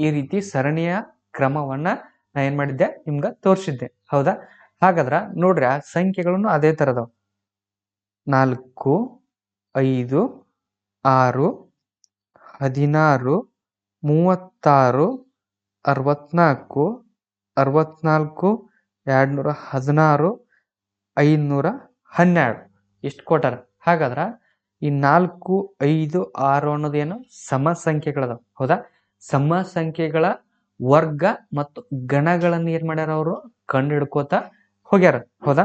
ಈ ರೀತಿ ಸರಣಿಯ ಕ್ರಮವನ್ನ ನಾ ಏನ್ ಮಾಡಿದ್ದೆ ನಿಮ್ಗ ತೋರಿಸಿದ್ದೆ, ಹೌದಾ? ಹಾಗಾದ್ರ ನೋಡ್ರಿ, ಆ ಸಂಖ್ಯೆಗಳನ್ನು ಅದೇ ತರದವ. 4, 5, 6, 16, 36, 64, 64, 216, 512 ಇಷ್ಟು ಕೊಟ್ಟಾರ. ಹಾಗಾದ್ರ ಈ 4, 5, 6 ಅನ್ನೋದೇನು ಸಮ ಸಂಖ್ಯೆಗಳದಾವ, ಹೌದಾ? ಸಮ ಸಂಖ್ಯೆಗಳ ವರ್ಗ ಮತ್ತು ಗಣಗಳನ್ನ ಏನ್ ಮಾಡ್ಯಾರ ಅವರು ಕಂಡು ಹಿಡ್ಕೋತ ಹೋಗ್ಯಾರ, ಹೌದಾ?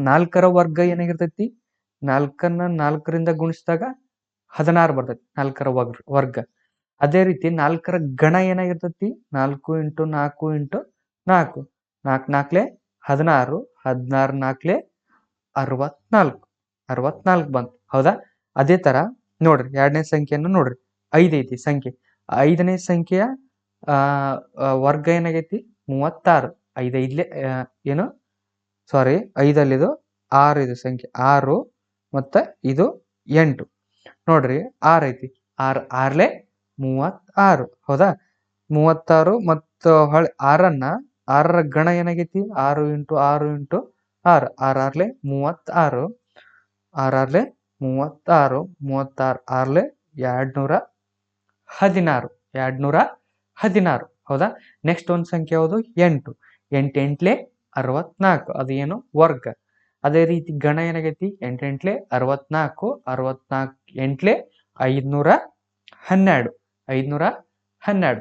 4ರ ವರ್ಗ ಏನಾಗಿರ್ತೈತಿ? 4ನ್ನ 4ರಿಂದ ಗುಣಿಸಿದಾಗ 16 ಬರ್ತೈತಿ 4ರ ವರ್ಗ. ಅದೇ ರೀತಿ 4ರ ಗಣ ಏನಾಗಿರ್ತೈತಿ? 4 × 4 × 4, 4 4 16, 16 4 64, 64 ಬಂತು, ಹೌದಾ? ಅದೇ ತರ ನೋಡ್ರಿ, ಎರಡನೇ ಸಂಖ್ಯೆಯನ್ನು ನೋಡ್ರಿ, 5 ಐತಿ ಸಂಖ್ಯೆ. 5ನೇ ಸಂಖ್ಯೆಯ ವರ್ಗ ಏನಾಗೈತಿ? 36. 5 5 ಏನು ಸಾರಿ 5ಅಲ್ಲಿ ಇದು 6 ಇದು ಸಂಖ್ಯೆ 6 ಮತ್ತೆ ಇದು 8. ನೋಡ್ರಿ 6 ಐತಿ, 6 6 36, ಹೌದಾ? 36 ಮತ್ತು ಹೊಳೆ 6ನ್ನ 6ರ ಗಣ ಏನಾಗೈತಿ? 6 × 6 × 6, 6 6 36, 6 6 36, 36 6 216, 216, ಹೌದಾ? ನೆಕ್ಸ್ಟ್ ಒಂದು ಸಂಖ್ಯೆ ಯಾವುದು? 8. 8 8 64, ಅದು ಏನು ವರ್ಗ. ಅದೇ ರೀತಿ ಗಣ ಏನಾಗೈತಿ? 8 8 64, 64 8 512, 512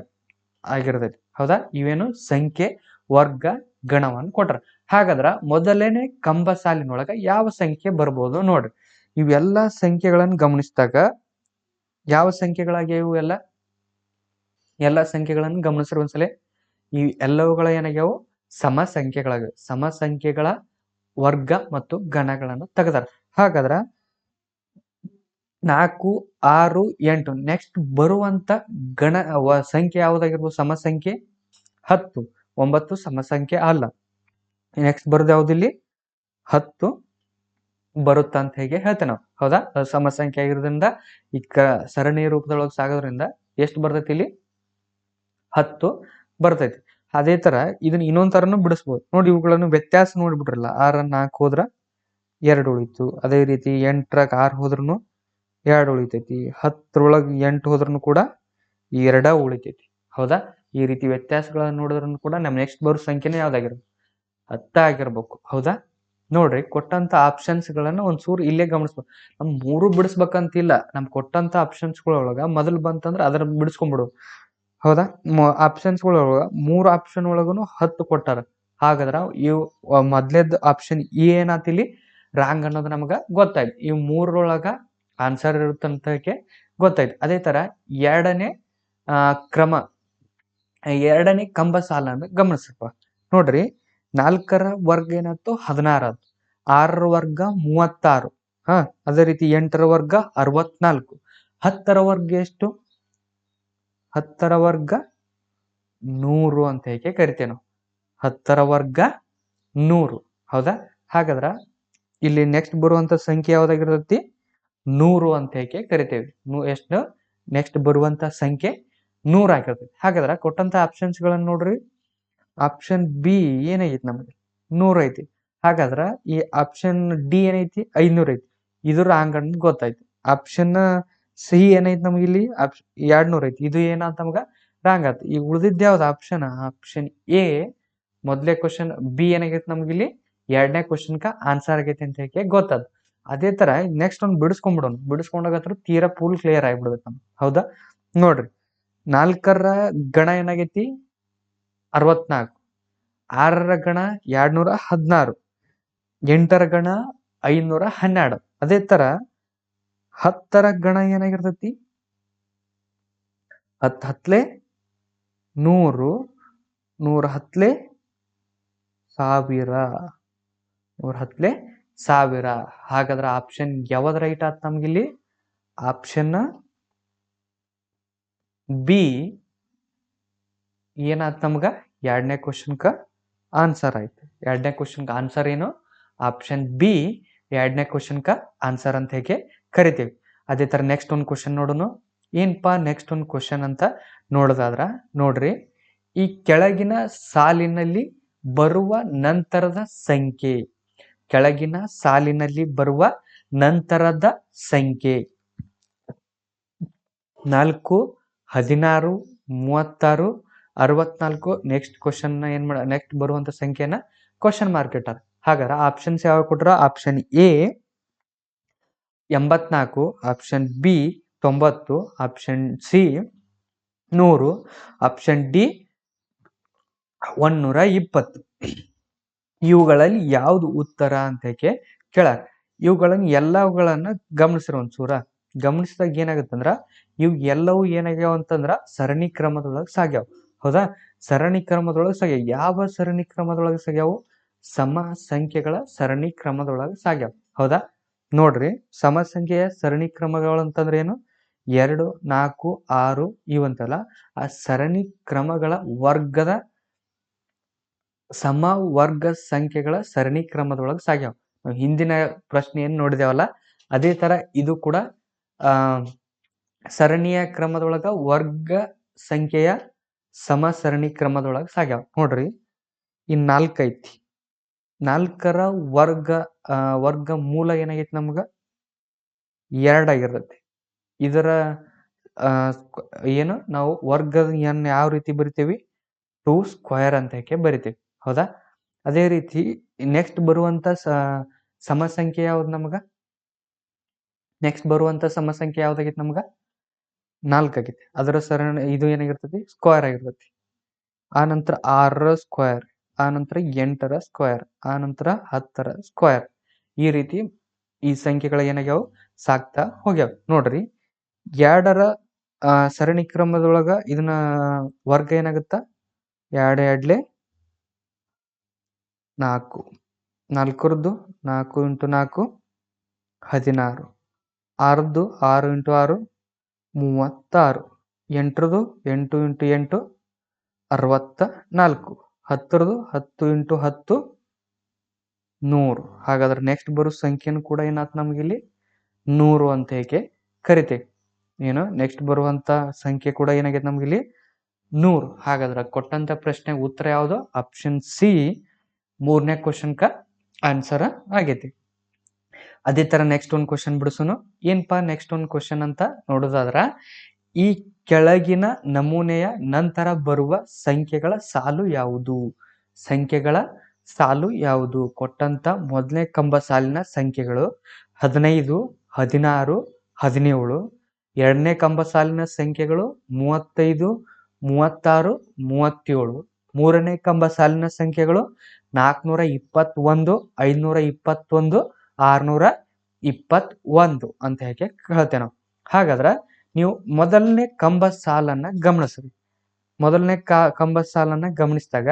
ಆಗಿರ್ತೈತಿ, ಹೌದಾ? ಇವೇನು ಸಂಖ್ಯೆ, ವರ್ಗ, ಗಣವನ್ನು ಕೊಟ್ರ. ಹಾಗಾದ್ರ ಮೊದಲನೇ ಕಂಬ ಸಾಲಿನೊಳಗ ಯಾವ ಸಂಖ್ಯೆ ಬರ್ಬೋದು ನೋಡ್ರಿ. ಇವೆಲ್ಲ ಸಂಖ್ಯೆಗಳನ್ನು ಗಮನಿಸಿದಾಗ ಯಾವ ಸಂಖ್ಯೆಗಳಾಗ್ಯಾವ? ಇವೆಲ್ಲ ಎಲ್ಲ ಸಂಖ್ಯೆಗಳನ್ನು ಗಮನಿಸ್ರಿ ಒಂದ್ಸಲ. ಈ ಎಲ್ಲವುಗಳ ಏನಾಗ್ಯಾವು? ಸಮ ಸಂಖ್ಯೆಗಳಾಗ್ಯಾವ. ಸಮ ಸಂಖ್ಯೆಗಳ ವರ್ಗ ಮತ್ತು ಗಣಗಳನ್ನು ತೆಗೆದಾರ. ಹಾಗಾದ್ರ 4, 6, 8 ನೆಕ್ಸ್ಟ್ ಬರುವಂತ ಗಣ ಸಂಖ್ಯೆ ಯಾವ್ದಾಗಿರ್ಬೋದು? ಸಮ ಸಂಖ್ಯೆ 10. 9 ಸಮ ಸಂಖ್ಯೆ ಅಲ್ಲ. ನೆಕ್ಸ್ಟ್ ಬರೋದು ಯಾವ್ದಿಲ್ಲಿ? 10 ಬರುತ್ತ ಅಂತ ಹೇಗೆ ಹೇಳ್ತೇವೆ ನಾವು, ಹೌದಾ? ಸಮ ಸಂಖ್ಯೆ ಆಗಿರೋದ್ರಿಂದ ಈ ಸರಣಿ ರೂಪದೊಳಗೆ ಸಾಗೋದ್ರಿಂದ ಎಷ್ಟು ಬರ್ತೈತಿ? ಇಲ್ಲಿ 10 ಬರ್ತೈತಿ. ಅದೇ ತರ ಇದನ್ನ ಇನ್ನೊಂದ್ ತರನು ಬಿಡಿಸ್ಬೋದು ನೋಡಿ. ಇವುಗಳನ್ನು ವ್ಯತ್ಯಾಸ ನೋಡ್ಬಿಟ್ರಲ್ಲ, 6 4 ಹೋದ್ರ 2 ಉಳಿತು. ಅದೇ ರೀತಿ 8 6 ಹೋದ್ರೂ 2 ಉಳಿತೈತಿ. 10 8 ಹೋದ್ರೂ ಕೂಡ 2 ಉಳಿತೈತಿ, ಹೌದಾ? ಈ ರೀತಿ ವ್ಯತ್ಯಾಸಗಳನ್ನ ನೋಡಿದ್ರು ಕೂಡ ನಮ್ ನೆಕ್ಸ್ಟ್ ಬರೋ ಸಂಖ್ಯೆನೇ ಯಾವ್ದಾಗಿರ್ಬೇಕು? 10 ಆಗಿರ್ಬೇಕು, ಹೌದಾ? ನೋಡ್ರಿ, ಕೊಟ್ಟಂತ ಆಪ್ಷನ್ಸ್ ಗಳನ್ನ ಒಂದ್ಸೂರು ಇಲ್ಲೇ ಗಮನಿಸ್ಬೇಕು. ನಮ್ 3 ಬಿಡಿಸ್ಬೇಕಂತಿಲ್ಲ. ನಮ್ ಕೊಟ್ಟಂತ ಆಪ್ಷನ್ಸ್ ಗಳೊಳಗ ಮೊದಲು ಬಂತಂದ್ರ ಅದರ ಬಿಡಿಸ್ಕೊಂಡ್ಬಿಡು, ಹೌದಾ? ಆಪ್ಷನ್ಸ್ ಗಳೊಳಗ 3 ಆಪ್ಷನ್ ಒಳಗನು 10 ಕೊಟ್ಟಾರ. ಹಾಗಾದ್ರ ಇವು ಮೊದ್ಲೇದ್ ಆಪ್ಷನ್ ಎ ಏನಾತಿಲ್ಲಿ ರಾಂಗ್ ಅನ್ನೋದು ನಮಗ ಗೊತ್ತಾಯ್ತು. ಇವ್ 3ರೊಳಗ ಆನ್ಸರ್ ಇರುತ್ತಂತಕ್ಕೆ ಗೊತ್ತಾಯ್ತು. ಅದೇ ತರ ಎರಡನೇ ಕ್ರಮ, ಎರಡನೇ ಕಂಬ ಸಾಲನ್ನು ಗಮನಿಸಪ್ಪ. ನೋಡ್ರಿ, 4ರ ವರ್ಗ ಏನಾಯ್ತು? 16 ಆಯ್ತು. 6ರ ವರ್ಗ 36, ಅದೇ ರೀತಿ 8ರ ವರ್ಗ 64. 10ರ ವರ್ಗ ಎಷ್ಟು? 10ರ ವರ್ಗ 100 ಅಂತ ಹೇಗೆ ಕರಿತೇವೆ ನಾವು. 10ರ ವರ್ಗ 100, ಹೌದಾ? ಹಾಗಾದ್ರ ಇಲ್ಲಿ ನೆಕ್ಸ್ಟ್ ಬರುವಂತ ಸಂಖ್ಯೆ ಯಾವ್ದಾಗಿರ್ತೈತಿ? 100 ಅಂತ ಹೇಗೆ ಕರಿತೇವೆ. ಎಷ್ಟು ನೆಕ್ಸ್ಟ್ ಬರುವಂತ ಸಂಖ್ಯೆ 100 ಆಗಿರ್ತೈತಿ. ಹಾಗಾದ್ರ ಕೊಟ್ಟಂತ ಆಪ್ಷನ್ಸ್ ಗಳನ್ನ ನೋಡ್ರಿ. ಆಪ್ಷನ್ ಬಿ ಏನೈತಿ ನಮಗೆ 100 ಐತಿ. ಹಾಗಾದ್ರ ಈ ಆಪ್ಷನ್ ಡಿ ಏನೈತಿ 500 ಐತಿ. ಇದು ರಾಂಗ್ ಅಂತ ಗೊತ್ತಾಯ್ತು. ಆಪ್ಷನ್ ಸಿ ಏನೈತಿ ನಮ್ಗೆ ಇಲ್ಲಿ 200 ಐತಿ. ಇದು ಏನಂತ ನಮಗ ರಾಂಗ್ ಆಯ್ತು. ಈಗ ಉಳಿದಿದ್ದ ಯಾವ್ದು ಆಪ್ಷನ್? ಆಪ್ಷನ್ ಎ ಮೊದಲೇ ಕ್ವಶನ್, ಬಿ ಏನಾಗೈತಿ ನಮ್ಗೆ ಇಲ್ಲಿ 2ನೇ ಕ್ವಶನ್ಕ ಆನ್ಸರ್ ಆಗೈತಿ ಅಂತ ಹೇಳಿ ಗೊತ್ತದ. ಅದೇ ತರ ನೆಕ್ಸ್ಟ್ ಒಂದು ಬಿಡಿಸ್ಕೊಂಡ್ಬಿಡೋಣ. ಬಿಡಿಸ್ಕೊಂಡಾಗ ತೀರಾ ಫುಲ್ ಕ್ಲಿಯರ್ ಆಗಿಬಿಡುತ್ತೆ ನಮ್ಗೆ. ಹೌದಾ? ನೋಡ್ರಿ, 4ರ ಗಣ ಏನಾಗೈತಿ 64, 6ರ ಗಣ 216, 8ರ ಗಣ 512. ಅದೇ ತರ 10ರ ಗಣ ಏನಾಗಿರ್ತೈತಿ 10 ಹತ್ಲೆ 100, 100 ಹತ್ಲೆ 1000, 100 ಹತ್ಲೆ 1000. ಹಾಗಾದ್ರೆ ಆಪ್ಷನ್ ಯಾವ್ದು ರೈಟ್ ಆತ್ ನಮ್ಗಿಲ್ಲಿ? ಆಪ್ಷನ್ ಬಿ ಏನಾತ್ ನಮ್ಗ 2ನೇ ಕ್ವಶನ್ಕ ಆನ್ಸರ್ ಆಯ್ತು. 2ನೇ ಕ್ವಶನ್ಕ ಆನ್ಸರ್ ಏನು? ಆಪ್ಷನ್ ಬಿ 2ನೇ ಕ್ವಶನ್ಕ ಆನ್ಸರ್ ಅಂತ ಹೇಗೆ ಕರಿತೀವಿ. ಅದೇ ತರ ನೆಕ್ಸ್ಟ್ ಒಂದು ಕ್ವಶನ್ ನೋಡೋಣ. ಏನಪ್ಪಾ ನೆಕ್ಸ್ಟ್ ಒಂದು ಕ್ವಶನ್ ಅಂತ ನೋಡೋದಾದ್ರ ನೋಡ್ರಿ, ಈ ಕೆಳಗಿನ ಸಾಲಿನಲ್ಲಿ ಬರುವ ನಂತರದ ಸಂಖ್ಯೆ, ಕೆಳಗಿನ ಸಾಲಿನಲ್ಲಿ ಬರುವ ನಂತರದ ಸಂಖ್ಯೆ 4, 16, 36, 64. ನೆಕ್ಸ್ಟ್ ಕ್ವಶನ್ ಏನ್ ಮಾಡ, ನೆಕ್ಸ್ಟ್ ಬರುವಂತ ಸಂಖ್ಯೆನ ಕ್ವಶನ್ ಮಾರ್ಕ್ ಇಟ್ಟಾರ. ಹಾಗಾದ್ರೆ ಆಪ್ಷನ್ಸ್ ಯಾವ ಕೊಟ್ರ? Option A 84, option B 90, option C 100, option D 120. ಇವುಗಳಲ್ಲಿ ಯಾವುದು ಉತ್ತರ ಅಂತ ಕೇಳಾರ. ಇವುಗಳನ್ನ ಎಲ್ಲವುಗಳನ್ನ ಗಮನಿಸಿರೋ ಒಂಚೂರ. ಗಮನಿಸಿದಾಗ ಏನಾಗುತ್ತಂದ್ರ ಇವು ಎಲ್ಲವೂ ಏನಾಗ್ಯಾವ ಅಂತಂದ್ರ ಸರಣಿ ಕ್ರಮದೊಳಗೆ ಸಾಗ್ಯಾವ. ಹೌದಾ? ಸರಣಿ ಕ್ರಮದೊಳಗೆ ಸಾಗ್ಯಾವ. ಯಾವ ಸರಣಿ ಕ್ರಮದೊಳಗೆ ಸಾಗ್ಯಾವು? ಸಮ ಸಂಖ್ಯೆಗಳ ಸರಣಿ ಕ್ರಮದೊಳಗೆ ಸಾಗ್ಯಾವ. ಹೌದಾ? ನೋಡ್ರಿ, ಸಮ ಸಂಖ್ಯೆಯ ಸರಣಿ ಕ್ರಮಗಳು ಅಂತಂದ್ರೆ ಏನು? 2, 4, 6 ಇವಂತಲ್ಲ, ಆ ಸರಣಿ ಕ್ರಮಗಳ ವರ್ಗದ ಸಮ ವರ್ಗ ಸಂಖ್ಯೆಗಳ ಸರಣಿ ಕ್ರಮದೊಳಗೆ ಸಾಗ್ಯಾವ. ನಾವು ಹಿಂದಿನ ಪ್ರಶ್ನೆ ಏನ್ ನೋಡಿದೇವಲ್ಲ, ಅದೇ ತರ ಇದು ಕೂಡ ಸರಣಿಯ ಕ್ರಮದೊಳಗ ವರ್ಗ ಸಂಖ್ಯೆಯ ಸಮ ಸರಣಿ ಕ್ರಮದೊಳಗೆ ಸಾಗ್ಯಾವ. ನೋಡ್ರಿ, ಈ 4 ಐತಿ. 4ರ ವರ್ಗ ಮೂಲ ಏನಾಗೈತಿ ನಮ್ಗ 2 ಆಗಿರ್ತೈತಿ. ಇದರ ಏನು ನಾವು ವರ್ಗದ ಯಾವ ರೀತಿ ಬರಿತೇವಿ? 2 ಸ್ಕ್ವೇರ್ ಅಂತ ಬರಿತೇವಿ. ಹೌದಾ? ಅದೇ ರೀತಿ ನೆಕ್ಸ್ಟ್ ಬರುವಂತ ಸಮ ಸಂಖ್ಯೆ ಯಾವ್ದು ನಮ್ಗ? ನೆಕ್ಸ್ಟ್ ಬರುವಂತ ಸಮ ಸಂಖ್ಯೆ ಯಾವ್ದಾಗೈತಿ ನಮ್ಗ? 4 ಆಗೈತಿ. ಅದರ ಸರಣಿ ಇದು ಏನಾಗಿರ್ತೈತಿ? ಸ್ಕ್ವೇರ್ ಆಗಿರ್ತೈತಿ. ಆ ನಂತರ 6ರ ಸ್ಕ್ವೇರ್, ಆ ನಂತರ 8ರ ಸ್ಕ್ವೇರ್, ಆ ನಂತರ 10ರ ಸ್ಕ್ವೇರ್. ಈ ರೀತಿ ಈ ಸಂಖ್ಯೆಗಳ ಏನಾಗ್ಯಾವ? ಸಾಕ್ತಾ ಹೋಗ್ಯಾವ. ನೋಡ್ರಿ, 2ರ ಸರಣಿ ಕ್ರಮದೊಳಗ ಇದನ್ನ ವರ್ಗ ಏನಾಗುತ್ತ? 2 2 4, 4ರದ್ದು 4 × 4 16, 6ರದ್ದು 6 × 6 36, 8ರದ್ದು 8 × 8 64, 10ರದ್ದು 10 × 10 100. ಹಾಗಾದ್ರೆ ನೆಕ್ಸ್ಟ್ ಬರೋ ಸಂಖ್ಯೆನೂ ಕೂಡ ಏನಾತ್ ನಮ್ಗಿಲ್ಲಿ 100 ಅಂತ ಕರಿತೇವೆ. ಏನು ನೆಕ್ಸ್ಟ್ ಬರುವಂತ ಸಂಖ್ಯೆ ಕೂಡ ಏನಾಗೈತೆ ನಮ್ಗಿಲ್ಲಿ 100. ಹಾಗಾದ್ರೆ ಕೊಟ್ಟಂತ ಪ್ರಶ್ನೆ ಉತ್ತರ ಯಾವುದು? ಆಪ್ಷನ್ ಸಿ 3ನೇ ಕ್ವಶನ್ಕ ಆನ್ಸರ್ ಆಗೈತಿ. ಅದೇ ತರ ನೆಕ್ಸ್ಟ್ ಒಂದು ಕ್ವಶನ್ ಬಿಡಿಸೋನು. ಏನಪ್ಪಾ ನೆಕ್ಸ್ಟ್ ಒಂದು ಕ್ವಶನ್ ಅಂತ ನೋಡೋದಾದ್ರ, ಈ ಕೆಳಗಿನ ನಮೂನೆಯ ನಂತರ ಬರುವ ಸಂಖ್ಯೆಗಳ ಸಾಲು ಯಾವುದು? ಸಂಖ್ಯೆಗಳ ಸಾಲು ಯಾವುದು? ಕೊಟ್ಟಂತ ಮೊದಲನೇ ಕಂಬ ಸಾಲಿನ ಸಂಖ್ಯೆಗಳು 15, 16, 17. 2ನೇ ಕಂಬ ಸಾಲಿನ ಸಂಖ್ಯೆಗಳು 35, 36, 37. 3ನೇ ಕಂಬ ಸಾಲಿನ ಸಂಖ್ಯೆಗಳು 421, 521, 621 ಅಂತ ಹೇಳ್ತೇವೆ ನಾವು. ಹಾಗಾದ್ರೆ ನೀವು ಮೊದಲನೇ ಕಂಬ ಸಾಲನ್ನ ಗಮನಿಸ್ರಿ. ಮೊದಲನೇ ಕಂಬ ಸಾಲನ್ನ ಗಮನಿಸಿದಾಗ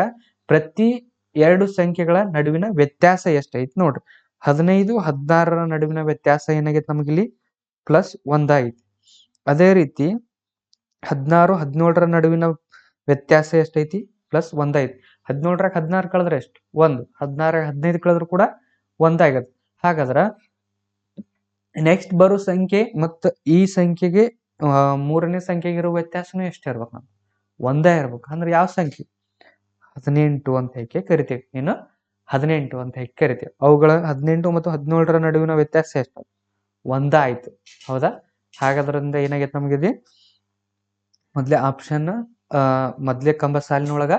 ಪ್ರತಿ 2 ಸಂಖ್ಯೆಗಳ ನಡುವಿನ ವ್ಯತ್ಯಾಸ ಎಷ್ಟೈತಿ ನೋಡ್ರಿ. 15, 16ರ ನಡುವಿನ ವ್ಯತ್ಯಾಸ ಏನಾಗೈತಿ ನಮಗಿಲ್ಲಿ +1 ಐತಿ. ಅದೇ ರೀತಿ 16, 17ರ ನಡುವಿನ ವ್ಯತ್ಯಾಸ ಎಷ್ಟೈತಿ? +1 ಐತಿ. 17ರಾಗ 16 ಕಳೆದ್ರೆ ಎಷ್ಟು? 1. 16ರಾಗ 15 ಕಳೆದ್ರು ಕೂಡ 1 ಆಗತ್ತೆ. ಹಾಗಾದ್ರ ನೆಕ್ಸ್ಟ್ ಬರೋ ಸಂಖ್ಯೆ ಮತ್ತು ಈ ಸಂಖ್ಯೆಗೆ 3ನೇ ಸಂಖ್ಯೆಗೆ ಇರೋ ವ್ಯತ್ಯಾಸನೂ ಎಷ್ಟು ಇರ್ಬೇಕು? 1 ಇರ್ಬೇಕು. ಅಂದ್ರೆ ಯಾವ ಸಂಖ್ಯೆ? 18 ಅಂತ ಹೇಗೆ ಕರಿತೀವಿ. ಏನು 18 ಅಂತ ಹೇಗೆ ಕರಿತೀವಿ. ಅವುಗಳ 18 ಮತ್ತು 17ರ ನಡುವಿನ ವ್ಯತ್ಯಾಸ ಎಷ್ಟು? ಒಂದ ಆಯ್ತು. ಹೌದಾ? ಹಾಗಾದ್ರಿಂದ ಏನಾಗೈತೆ ನಮಗಿದೆ ಮೊದಲೇ ಆಪ್ಷನ್ ಮೊದಲೇ ಕಂಬ ಸಾಲಿನೊಳಗ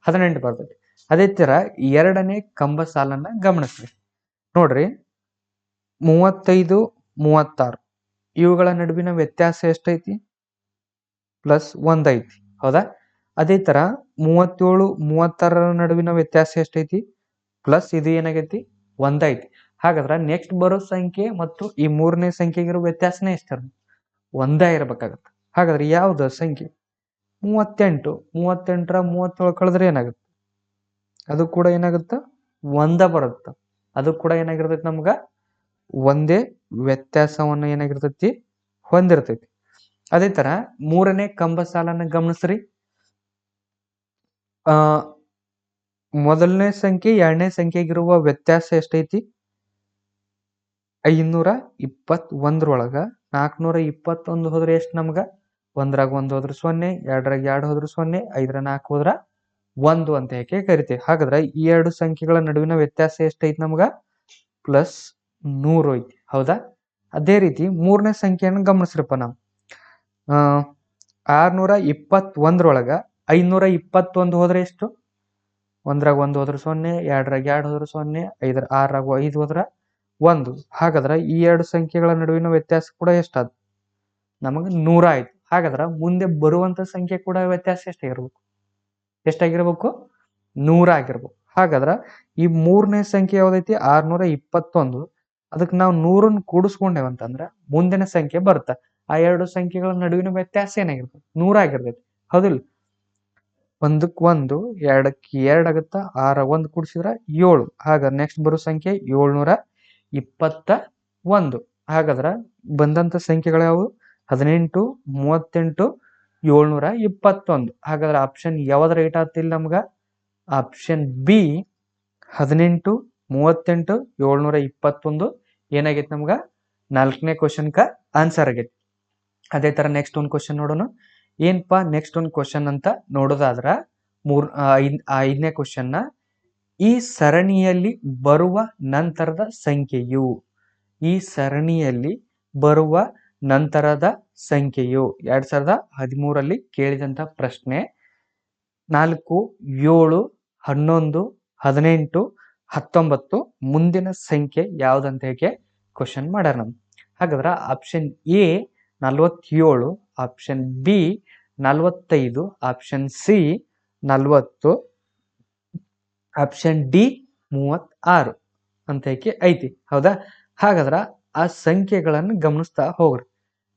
18 ಬರ್ತೈತಿ. ಅದೇ ತರ ಎರಡನೇ ಕಂಬ ಸಾಲನ್ನ ಗಮನಿಸ್ರಿ. ನೋಡ್ರಿ 35 36 ಇವುಗಳ ನಡುವಿನ ವ್ಯತ್ಯಾಸ ಎಷ್ಟೈತಿ? ಪ್ಲಸ್ 1 ಐತಿ. ಹೌದಾ? ಅದೇ ತರ 37 36ರ ನಡುವಿನ ವ್ಯತ್ಯಾಸ ಎಷ್ಟೈತಿ? ಪ್ಲಸ್ ಇದು ಏನಾಗೈತಿ? 1 ಐತಿ. ಹಾಗಾದ್ರೆ ನೆಕ್ಸ್ಟ್ ಬರೋ ಸಂಖ್ಯೆ ಮತ್ತು ಈ ಮೂರನೇ ಸಂಖ್ಯೆಗಿರೋ ವ್ಯತ್ಯಾಸನೇ ಎಷ್ಟಿರ? 1 ಇರಬೇಕಾಗತ್ತೆ. ಹಾಗಾದ್ರೆ ಯಾವ್ದು ಸಂಖ್ಯೆ? 38. 38ರ 37 ಕಳೆದ್ರೆ ಏನಾಗುತ್ತೆ? ಅದು ಕೂಡ ಏನಾಗುತ್ತೆ? 1 ಬರುತ್ತೆ. ಅದು ಕೂಡ ಏನಾಗಿರ್ತೈತಿ ನಮ್ಗ? ಒಂದೇ ವ್ಯತ್ಯಾಸವನ್ನು ಏನಾಗಿರ್ತೈತಿ? ಹೊಂದಿರ್ತೈತಿ. ಅದೇ ತರ ಮೂರನೇ ಕಂಬ ಸಾಲನ್ನ ಗಮನಿಸ್ರಿ. ಮೊದಲನೇ ಸಂಖ್ಯೆ ಎರಡನೇ ಸಂಖ್ಯೆಗಿರುವ ವ್ಯತ್ಯಾಸ ಎಷ್ಟೈತಿ? 521ರೊಳಗ 421 ಹೋದ್ರೆ ಎಷ್ಟು ನಮ್ಗ? 1ರಾಗ 1 ಹೋದ್ರೆ 0, 2ರಾಗ 2 ಹೋದ್ರೆ 0, 5ರ 4 ಹೋದ್ರ 1 ಅಂತ ಹೇಗೆ ಕರಿತೀವಿ. ಹಾಗಾದ್ರೆ ಈ ಎರಡು ಸಂಖ್ಯೆಗಳ ನಡುವಿನ ವ್ಯತ್ಯಾಸ ಎಷ್ಟೈತಿ ನಮ್ಗ? ಪ್ಲಸ್ 100 ಐತಿ. ಹೌದಾ? ಅದೇ ರೀತಿ ಮೂರನೇ ಸಂಖ್ಯೆಯನ್ನು ಗಮನಿಸ್ರಪ್ಪ ನಾವು. 621ರೊಳಗ 521 ಹೋದ್ರೆ ಎಷ್ಟು? 1ರಾಗ 1 ಹೋದ್ರೆ 0, 2ರಾಗ 2 ಹೋದ್ರೆ 0, 6ರಾಗ 5 ಹೋದ್ರ 1. ಹಾಗಾದ್ರೆ ಈ ಎರಡು ಸಂಖ್ಯೆಗಳ ನಡುವಿನ ವ್ಯತ್ಯಾಸ ಕೂಡ ಎಷ್ಟಾದ? ನಮಗೆ 100 ಆಯ್ತು. ಹಾಗಾದ್ರೆ ಮುಂದೆ ಬರುವಂತ ಸಂಖ್ಯೆ ಕೂಡ ವ್ಯತ್ಯಾಸ ಎಷ್ಟಾಗಿರ್ಬೇಕು? ಎಷ್ಟಾಗಿರ್ಬೇಕು? 100 ಆಗಿರ್ಬೇಕು. ಹಾಗಾದ್ರೆ ಈ ಮೂರನೇ ಸಂಖ್ಯೆ ಯಾವ್ದೈತಿ? 621. ಅದಕ್ಕೆ ನಾವು 100ನ್ನು ಕೂಡಿಸ್ಕೊಂಡೇವಂತಂದ್ರ ಮುಂದಿನ ಸಂಖ್ಯೆ ಬರುತ್ತೆ. ಆ ಎರಡು ಸಂಖ್ಯೆಗಳ ನಡುವಿನ ವ್ಯತ್ಯಾಸ ಏನಾಗಿರ್ತದೆ? 100 ಆಗಿರ್ತೈತಿ. ಹೌದಿಲ್ಲ? 1ಕ್ಕೆ 1, 2ಕ್ಕೆ 2 ಆಗುತ್ತಾ? 6 1 ಕೂಡಿಸಿದ್ರ 7. ಹಾಗಾದ್ರೆ ನೆಕ್ಸ್ಟ್ ಬರೋ ಸಂಖ್ಯೆ 721. ಹಾಗಾದ್ರೆ ಬಂದಂತ ಸಂಖ್ಯೆಗಳು ಯಾವುವು? 18, 38, 721. ಹಾಗಾದ್ರೆ ಆಪ್ಷನ್ ಯಾವ್ದು ರೈಟ್ ಆಗ್ತಿಲ್ಲ ನಮ್ಗ? ಆಪ್ಷನ್ ಬಿ 18, 38, 721 ಏನಾಗೈತಿ ನಮ್ಗ? 4ನೇ ಕ್ವಶನ್ಕ ಆನ್ಸರ್ ಆಗೈತಿ. ಅದೇ ತರ ನೆಕ್ಸ್ಟ್ ಒಂದು ಕ್ವಶನ್ ನೋಡೋಣ. ಏನ್ಪಾ ನೆಕ್ಸ್ಟ್ ಒಂದು ಕ್ವಶನ್ ಅಂತ ನೋಡೋದಾದ್ರ 5ನೇ ಕ್ವಶನ್ನ, ಈ ಸರಣಿಯಲ್ಲಿ ಬರುವ ನಂತರದ ಸಂಖ್ಯೆಯು, ಈ ಸರಣಿಯಲ್ಲಿ ಬರುವ ನಂತರದ ಸಂಖ್ಯೆಯು 2013ರಲ್ಲಿ ಕೇಳಿದಂತ ಪ್ರಶ್ನೆ. 4, 7, 11, 18, 19 ಮುಂದಿನ ಸಂಖ್ಯೆ ಯಾವ್ದಂತ ಹೇಗೆ ಕ್ವಶನ್ ಮಾಡ್ಯಾರ ನಮ್ಗೆ. ಹಾಗಾದ್ರೆ option A 47, option B 45, option C 40, option D 36 ಅಂತ ಹೇಗೆ ಐತಿ. ಹೌದಾ? ಹಾಗಾದ್ರ ಆ ಸಂಖ್ಯೆಗಳನ್ನು ಗಮನಿಸ್ತಾ ಹೋಗ್ರಿ.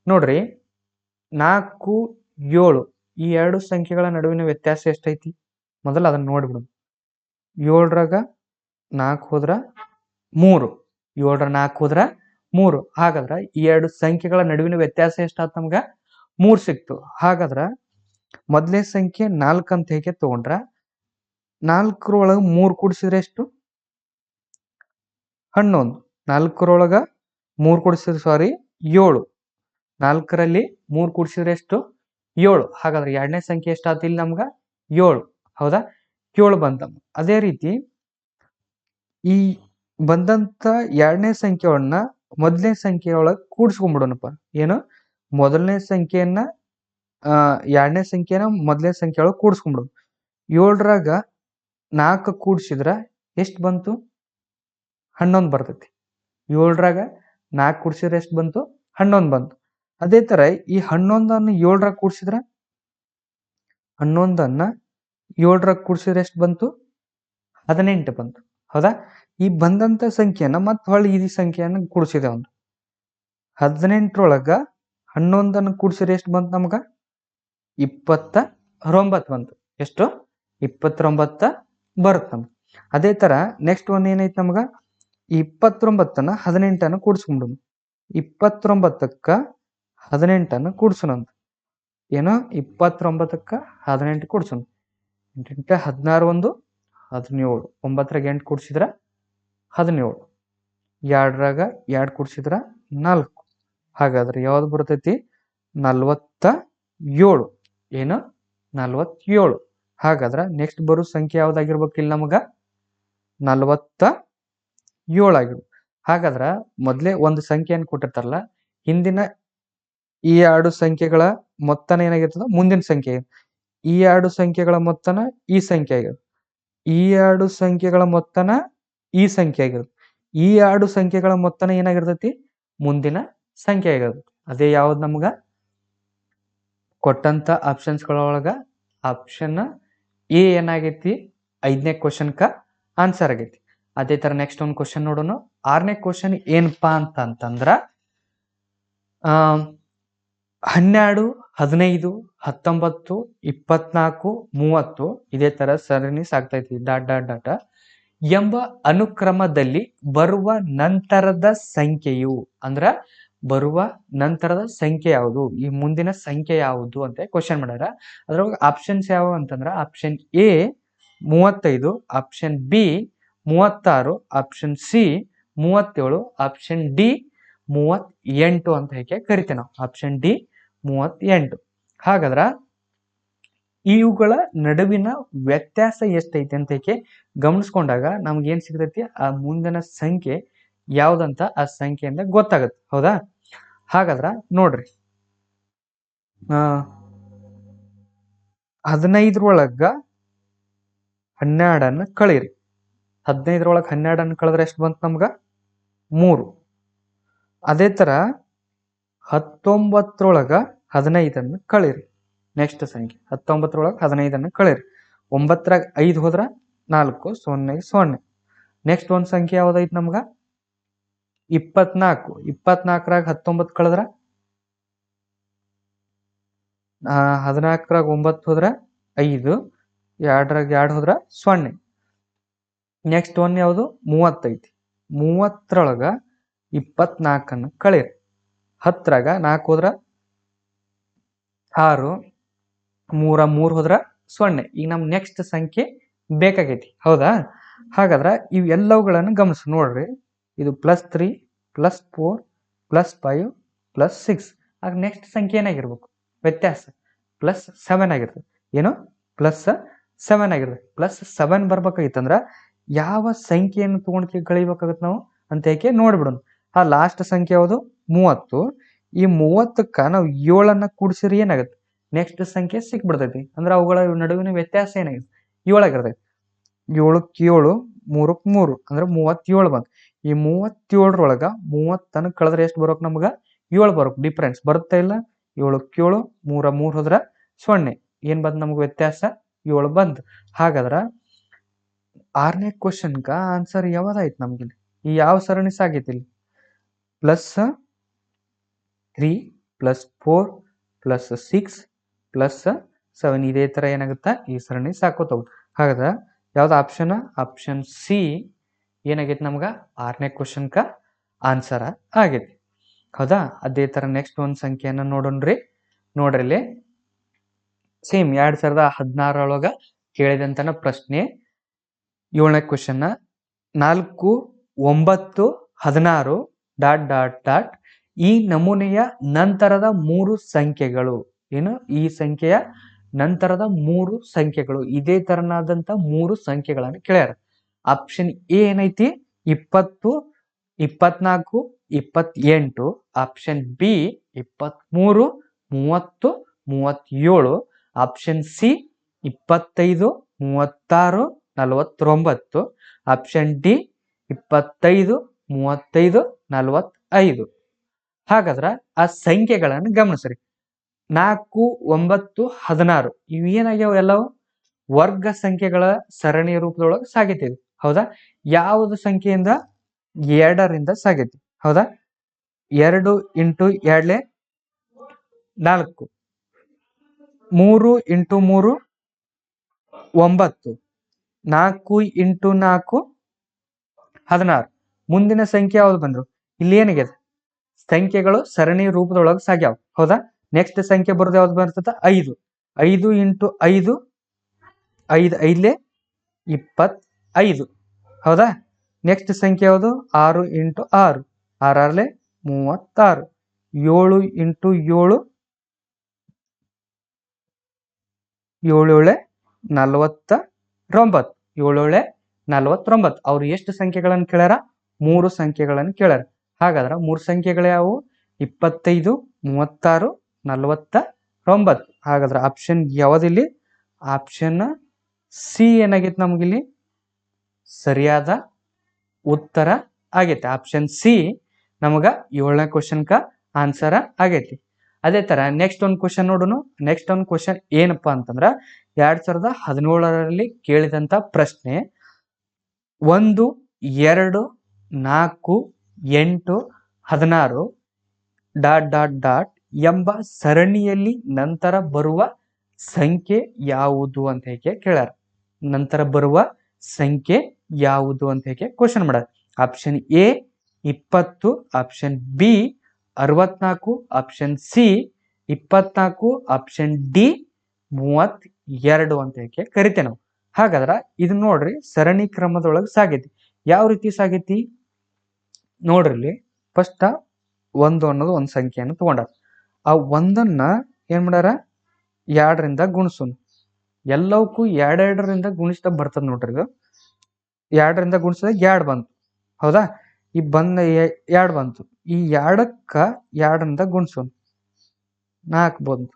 ನೋಡ್ರಿ 4, 7 ಈ ಎರಡು ಸಂಖ್ಯೆಗಳ ನಡುವಿನ ವ್ಯತ್ಯಾಸ ಎಷ್ಟೈತಿ? ಮೊದಲು ಅದನ್ನ ನೋಡ್ಬಿಡು. 7ರಾಗ 4 ಹೋದ್ರ 3, 7ರ 4 ಹೋದ್ರ 3. ಹಾಗಾದ್ರ ಈ ಎರಡು ಸಂಖ್ಯೆಗಳ ನಡುವಿನ ವ್ಯತ್ಯಾಸ ಎಷ್ಟಾತ್ ನಮ್ಗ? 3 ಸಿಕ್ತು. ಹಾಗಾದ್ರ ಮೊದಲನೇ ಸಂಖ್ಯೆ 4 ಅಂತ ಹೇಗೆ ತಗೊಂಡ್ರ 4ರೊಳಗ 3 ಕೂಡಿಸಿದ್ರೆ ಎಷ್ಟು? 11. 4ರೊಳಗ 3 ಕೂಡಿಸಿದ್ರೆ 7. 4ರಲ್ಲಿ 3 ಕೂಡಿಸಿದ್ರೆ ಎಷ್ಟು? 7. ಹಾಗಾದ್ರೆ ಎರಡನೇ ಸಂಖ್ಯೆ ಎಷ್ಟಾಯ್ತು ಇಲ್ಲಿ ನಮ್ಗ? 7. ಹೌದಾ? 7 ಬಂತ. ಅದೇ ರೀತಿ ಈ ಬಂದಂತ ಎರಡನೇ ಸಂಖ್ಯೆಯನ್ನ ಮೊದಲನೇ ಸಂಖ್ಯೆಯೊಳಗೆ ಕೂಡಿಸ್ಕೊಂಡ್ಬಿಡೋಣಪ್ಪ. ಏನು? ಮೊದಲನೇ ಸಂಖ್ಯೆಯನ್ನ ಎರಡನೇ ಸಂಖ್ಯೆನ ಮೊದಲನೇ ಸಂಖ್ಯೆಯೊಳಗೆ ಕೂಡಿಸ್ಕೊಂಡ್ಬಿಡೋಣ. 7ರಾಗ 4 ಕೂಡಿಸಿದ್ರ ಎಷ್ಟು ಬಂತು? 11 ಬರ್ತೈತಿ. 7ರಾಗ 4 ಕೂಡಿಸಿದ್ರೆ ಎಷ್ಟು ಬಂತು? 11 ಬಂತು. ಅದೇ ತರ ಈ 11ಅನ್ನು 7ರಾಗ ಕೂಡಿಸಿದ್ರ 11ಅನ್ನ 7ರಾಗ ಕೂಡಿಸಿದ್ರೆ ಎಷ್ಟು ಬಂತು? 18 ಬಂತು. ಹೌದಾ? ಈ ಬಂದಂತ ಸಂಖ್ಯೆಯನ್ನ ಮತ್ತೆ ಹೊಳ್ಳಿ ಈ ಸಂಖ್ಯೆಯನ್ನ ಕೂಡಿಸಿದೆ ಒಂದು 18ರೊಳಗ 11ಅನ್ನು ಕೂಡಿಸಿದ್ರೆ ಎಷ್ಟು ಬಂತು ನಮ್ಗ? 29 ಬಂತು. ಎಷ್ಟು? 29 ಬರುತ್ತೆ ನಮ್ಗೆ. ಅದೇ ತರ ನೆಕ್ಸ್ಟ್ ಒನ್ ಏನೈತಿ ನಮ್ಗ? 29ಅನ್ನ 18ಅನ್ನು ಕೂಡಿಸ್ಕೊಂಡ್ಬಿಡೋಣ. 29ಕ್ಕ 18ಅನ್ನು ಕೂಡಿಸೋಣ. ಏನೋ 29ಕ್ಕ 18 ಕೂಡಿಸೋಣ. 8 16 17. 9ರಾಗ 8 ಕೂಡಿಸಿದ್ರ 17. 2ರಾಗ 2 ಕೂಡಿಸಿದ್ರ 4. ಹಾಗಾದ್ರೆ ಯಾವ್ದು ಬರ್ತೈತಿ? 47. ಏನು? 47. ಹಾಗಾದ್ರೆ ನೆಕ್ಸ್ಟ್ ಬರೋ ಸಂಖ್ಯೆ ಯಾವ್ದಾಗಿರ್ಬೇಕಿಲ್ಲ ನಮಗ 47 ಆಗಿರ್ಬೇಕು. ಹಾಗಾದ್ರ ಮೊದ್ಲೇ ಒಂದು ಸಂಖ್ಯೆಯನ್ನು ಕೊಟ್ಟಿರ್ತಾರಲ್ಲ, ಹಿಂದಿನ ಈ ಎರಡು ಸಂಖ್ಯೆಗಳ ಮೊತ್ತನ ಏನಾಗಿರ್ತದ ಮುಂದಿನ ಸಂಖ್ಯೆ, ಈ ಎರಡು ಸಂಖ್ಯೆಗಳ ಮೊತ್ತನ ಈ ಸಂಖ್ಯೆ ಆಗಿರುತ್ತೆ, ಈ ಎರಡು ಸಂಖ್ಯೆಗಳ ಮೊತ್ತನ ಈ ಸಂಖ್ಯೆ ಆಗಿರುತ್ತೆ, ಈ ಎರಡು ಸಂಖ್ಯೆಗಳ ಮೊತ್ತನ ಏನಾಗಿರ್ತೈತಿ ಮುಂದಿನ ಸಂಖ್ಯೆ ಆಗಿರುತ್ತೆ. ಅದೇ ಯಾವ್ದು ನಮ್ಗ ಕೊಟ್ಟಂತ ಆಪ್ಷನ್ಸ್ಗಳೊಳಗ ಆಪ್ಷನ್ ಎ ಏನಾಗೈತಿ 5ನೇ ಕ್ವಶನ್ಕ ಆನ್ಸರ್ ಆಗೈತಿ. ಅದೇ ತರ ನೆಕ್ಸ್ಟ್ ಒಂದು ಕ್ವಶನ್ ನೋಡೋಣ. 6ನೇ ಕ್ವಶನ್ ಏನಪ್ಪಾ ಅಂತಂದ್ರ 12, 15, 19, 24, 30 ಇದೇ ತರ ಸರಣಿ ಸಾಗ್ತೈತಿ ಡಾಟ್ ಡಾಟ್ ಡಾಟ್ ಎಂಬ ಅನುಕ್ರಮದಲ್ಲಿ ಬರುವ ನಂತರದ ಸಂಖ್ಯೆಯು ಅಂದ್ರ ಬರುವ ನಂತರದ ಸಂಖ್ಯೆ ಯಾವುದು, ಈ ಮುಂದಿನ ಸಂಖ್ಯೆ ಯಾವುದು ಅಂತ ಕ್ವಶನ್ ಮಾಡ್ಯಾರ. ಅದ್ರೊಳಗೆ ಆಪ್ಷನ್ಸ್ ಯಾವ ಅಂತಂದ್ರ option A 35, option B 36, option C 37, option D 38 ಅಂತ ಹೇಗೆ ಕರಿತೇವೆ ನಾವು. Option D 38. ಹಾಗಾದ್ರ ಇವುಗಳ ನಡುವಿನ ವ್ಯತ್ಯಾಸ ಎಷ್ಟೈತಿ ಅಂತ ಹೇಗೆ ಗಮನಿಸ್ಕೊಂಡಾಗ ನಮ್ಗೆ ಏನ್ ಸಿಗ್ತೈತಿ, ಆ ಮುಂದಿನ ಸಂಖ್ಯೆ ಯಾವ್ದಂತ ಆ ಸಂಖ್ಯೆಯಿಂದ ಗೊತ್ತಾಗತ್ತೆ. ಹೌದಾ? ಹಾಗಾದ್ರ ನೋಡ್ರಿ, 15ರೊಳಗ 12 ಕಳೀರಿ. 15ರೊಳಗ 12 ಕಳೆದ್ರೆ ಎಷ್ಟು ಬಂತು ನಮ್ಗ 3. ಅದೇ ತರ 19ರೊಳಗ 15 ಕಳೀರಿ. ನೆಕ್ಸ್ಟ್ ಸಂಖ್ಯೆ 19ರೊಳಗ 15 ಕಳೀರಿ. 9ರಾಗ 5 ಹೋದ್ರ 4, 0 0. ನೆಕ್ಸ್ಟ್ ಒಂದ್ ಸಂಖ್ಯೆ ಯಾವ್ದೈತಿ ನಮ್ಗ 24. 24ರಾಗ 19 ಕಳೆದ್ರ 14ರಾಗ 9 ಹೋದ್ರ 5, 2ರಾಗ 2 ಹೋದ್ರ 0. ನೆಕ್ಸ್ಟ್ ಒನ್ ಯಾವುದು 30 ಐತಿ. 30ರೊಳಗ 24 ಕಳೀರಿ. 10ರಾಗ 4 ಹೋದ್ರ 6, 3 ಹೋದ್ರ 0. ಈಗ ನಮ್ ನೆಕ್ಸ್ಟ್ ಸಂಖ್ಯೆ ಬೇಕಾಗೈತಿ. ಹೌದಾ? ಹಾಗಾದ್ರ ಇವೆಲ್ಲವುಗಳನ್ನು ಗಮನಿಸಿ ನೋಡ್ರಿ. ಇದು +3, +4, +5, +6. ಆಗ ನೆಕ್ಸ್ಟ್ ಸಂಖ್ಯೆ ಏನಾಗಿರ್ಬೇಕು ವ್ಯತ್ಯಾಸ +7 ಆಗಿರ್ತದೆ. ಏನು +7 ಆಗಿರ್ತದೆ. +7 ಬರ್ಬೇಕಾಗಿತ್ತಂದ್ರ ಯಾವ ಸಂಖ್ಯೆಯನ್ನು ತಗೊಂಡು ಕಳಿಬೇಕಾಗತ್ತೆ ನಾವು ಅಂತ ಹೇಗೆ ನೋಡ್ಬಿಡೋಣ. ಆ ಲಾಸ್ಟ್ ಸಂಖ್ಯೆ ಯಾವುದು 30. ಈ 30ಕ್ಕ ನಾವು 7 ಕೂಡಿಸಿದ್ರೆ ಏನಾಗುತ್ತೆ ನೆಕ್ಸ್ಟ್ ಸಂಖ್ಯೆ ಸಿಕ್ಬಿಡ್ತೈತಿ. ಅಂದ್ರೆ ಅವುಗಳ ನಡುವಿನ ವ್ಯತ್ಯಾಸ ಏನಾಗುತ್ತೆ 7 ಆಗಿರ್ತೈತಿ. 7ಕ್ಕೆ 7, 3ಕ್ಕೆ 3 ಅಂದ್ರೆ 37 ಬಂತು. ಈ 37ರೊಳಗ 30 ಕಳೆದ್ರೆ ಎಷ್ಟು ಬರೋಕ್ ನಮ್ಗ 7 ಬರೋಕ್ ಡಿಫ್ರೆನ್ಸ್ ಬರುತ್ತಾ ಇಲ್ಲ. 7ಕ್ಕೆ 7, 3 ಹೋದ್ರ 0. ಏನ್ ಬಂತು ನಮ್ಗೆ ವ್ಯತ್ಯಾಸ 7 ಬಂತು. ಹಾಗಾದ್ರ 6ನೇ ಕ್ವಶನ್ಕ ಆನ್ಸರ್ ಯಾವ್ದಾಯ್ತು ನಮ್ಗೆ, ಈ ಯಾವ ಸರಣಿ ಸಾಗೈತಿ ಇಲ್ಲಿ +3, +4, +6, +7 ಇದೇ ತರ ಏನಾಗುತ್ತಾ ಈ ಸರಣಿ ಸಾಕೋತಾವ. ಹಾಗಾದ್ರ ಯಾವ್ದು ಆಪ್ಷನ್, ಆಪ್ಷನ್ ಸಿ ಏನಾಗೈತಿ ನಮ್ಗ 6ನೇ ಕ್ವಶನ್ಕ ಆನ್ಸರ್ ಆಗೈತಿ. ಹೌದಾ? ಅದೇ ತರ ನೆಕ್ಸ್ಟ್ ಒಂದ್ ಸಂಖ್ಯೆಯನ್ನ ನೋಡೋಣ್ರಿ. ನೋಡ್ರಿ ಸೇಮ್ 2016ರೊಳಗ ಕೇಳಿದಂತನ ಪ್ರಶ್ನೆ 7ನೇ ಕ್ವಶನ್ 4, 9, 16 ಡಾಟ್ ಡಾಟ್ ಡಾಟ್ ಈ ನಮೂನೆಯ ನಂತರದ 3 ಸಂಖ್ಯೆಗಳು. ಏನು ಈ ಸಂಖ್ಯೆಯ ನಂತರದ 3 ಸಂಖ್ಯೆಗಳು ಇದೇ ತರನಾದಂತ 3 ಸಂಖ್ಯೆಗಳನ್ನು ಕೇಳ್ಯಾರ. ಆಪ್ಷನ್ ಎ ಏನೈತಿ 20, 24, 28. Option B 23, 30, 37. Option C 25, 36, 49. Option D 25, 35, 45. ಹಾಗಾದ್ರ ಆ ಸಂಖ್ಯೆಗಳನ್ನು ಗಮನಿಸ್ರಿ. 4, 9, 16 ಇವು ಏನಾಗ್ಯಾವ ಎಲ್ಲವೂ ವರ್ಗ ಸಂಖ್ಯೆಗಳ ಸರಣಿ ರೂಪದೊಳಗೆ ಸಾಗೈತಿ. ಹೌದಾ? ಯಾವುದು ಸಂಖ್ಯೆಯಿಂದ 2ರಿಂದ ಸಾಗೈತಿ. ಹೌದಾ? 2 × 2 4, 3 × 3 9, 4 × 4 16. ಮುಂದಿನ ಸಂಖ್ಯೆ ಯಾವ್ದು ಬಂದ್ರು ಇಲ್ಲಿ ಏನಾಗಿದೆ ಸಂಖ್ಯೆಗಳು ಸರಣಿ ರೂಪದೊಳಗೆ ಸಾಗ್ಯಾವ. ಹೌದಾ? ನೆಕ್ಸ್ಟ್ ಸಂಖ್ಯೆ ಬರೋದು ಯಾವ್ದು ಬರ್ತದ 5. 5 × 5 5 5 25. ಹೌದಾ? ನೆಕ್ಸ್ಟ್ ಸಂಖ್ಯೆ ಯಾವುದು 6 × 6 6 36. 7 × 7 7 7 49. 7 49. ಅವ್ರು ಎಷ್ಟು ಸಂಖ್ಯೆಗಳನ್ನು ಕೇಳ್ಯಾರ? 3 ಸಂಖ್ಯೆಗಳನ್ನು ಕೇಳ್ಯಾರ. ಹಾಗಾದ್ರೆ 3 ಸಂಖ್ಯೆಗಳು ಯಾವುವು? 25, 36, 49. ಹಾಗಾದ್ರೆ ಆಪ್ಷನ್ ಯಾವ್ದಿಲ್ಲಿ? ಆಪ್ಷನ್ ಸಿ ಏನಾಗೈತಿ ನಮಗಿಲ್ಲಿ ಸರಿಯಾದ ಉತ್ತರ ಆಗೈತಿ. ಆಪ್ಷನ್ ಸಿ ನಮಗ 7ನೇ ಕ್ವಶನ್ಕ ಆನ್ಸರ್ ಆಗೈತಿ. ಅದೇ ತರ ನೆಕ್ಸ್ಟ್ ಒಂದು ಕ್ವಶನ್ ನೋಡೋಣ. ನೆಕ್ಸ್ಟ್ ಒಂದು ಕ್ವಶನ್ ಏನಪ್ಪಾ ಅಂತಂದ್ರ 2017ರಲ್ಲಿ ಕೇಳಿದಂತ ಪ್ರಶ್ನೆ 1, 2, 4, 8, 16 ... ಎಂಬ ಸರಣಿಯಲ್ಲಿ ನಂತರ ಬರುವ ಸಂಖ್ಯೆ ಯಾವುದು ಅಂತ ಹೇಗೆ ಕೇಳ್ಯಾರ. ನಂತರ ಬರುವ ಸಂಖ್ಯೆ ಯಾವುದು ಅಂತ ಹೇಗೆ ಕ್ವಶನ್ ಮಾಡ್ಯಾರ. Option A 20, option B 64, option C 24, option D 32 ಅಂತ ಹೇಗೆ ಕರಿತೇವೆ ನಾವು. ಹಾಗಾದ್ರ ಇದು ನೋಡ್ರಿ ಸರಣಿ ಕ್ರಮದೊಳಗೆ ಸಾಗೈತಿ. ಯಾವ ರೀತಿ ಸಾಗೈತಿ ನೋಡ್ರಿ. ಫಸ್ಟ್ 1 ಅನ್ನೋದು ಒಂದು ಸಂಖ್ಯೆಯನ್ನು ತಗೊಂಡಾರ. ಆ 1ನ್ನ ಏನ್ ಮಾಡ್ಯಾರ 2ರಿಂದ ಗುಣಿಸೋಣ. ಎಲ್ಲವಕ್ಕೂ 2 ಗುಣಿಸ್ತಾ ಬರ್ತದ ನೋಡ್ರಿ. ಇದು 2ರಿಂದ ಗುಣಿಸಿದಾಗ 2 ಬಂತು, ಹೌದಾ? ಈ ಬಂದ 2 ಬಂತು. ಈ 2ಕ್ಕ 2ರಿಂದ ಗುಣಿಸೋಣ 4 ಬಂತು.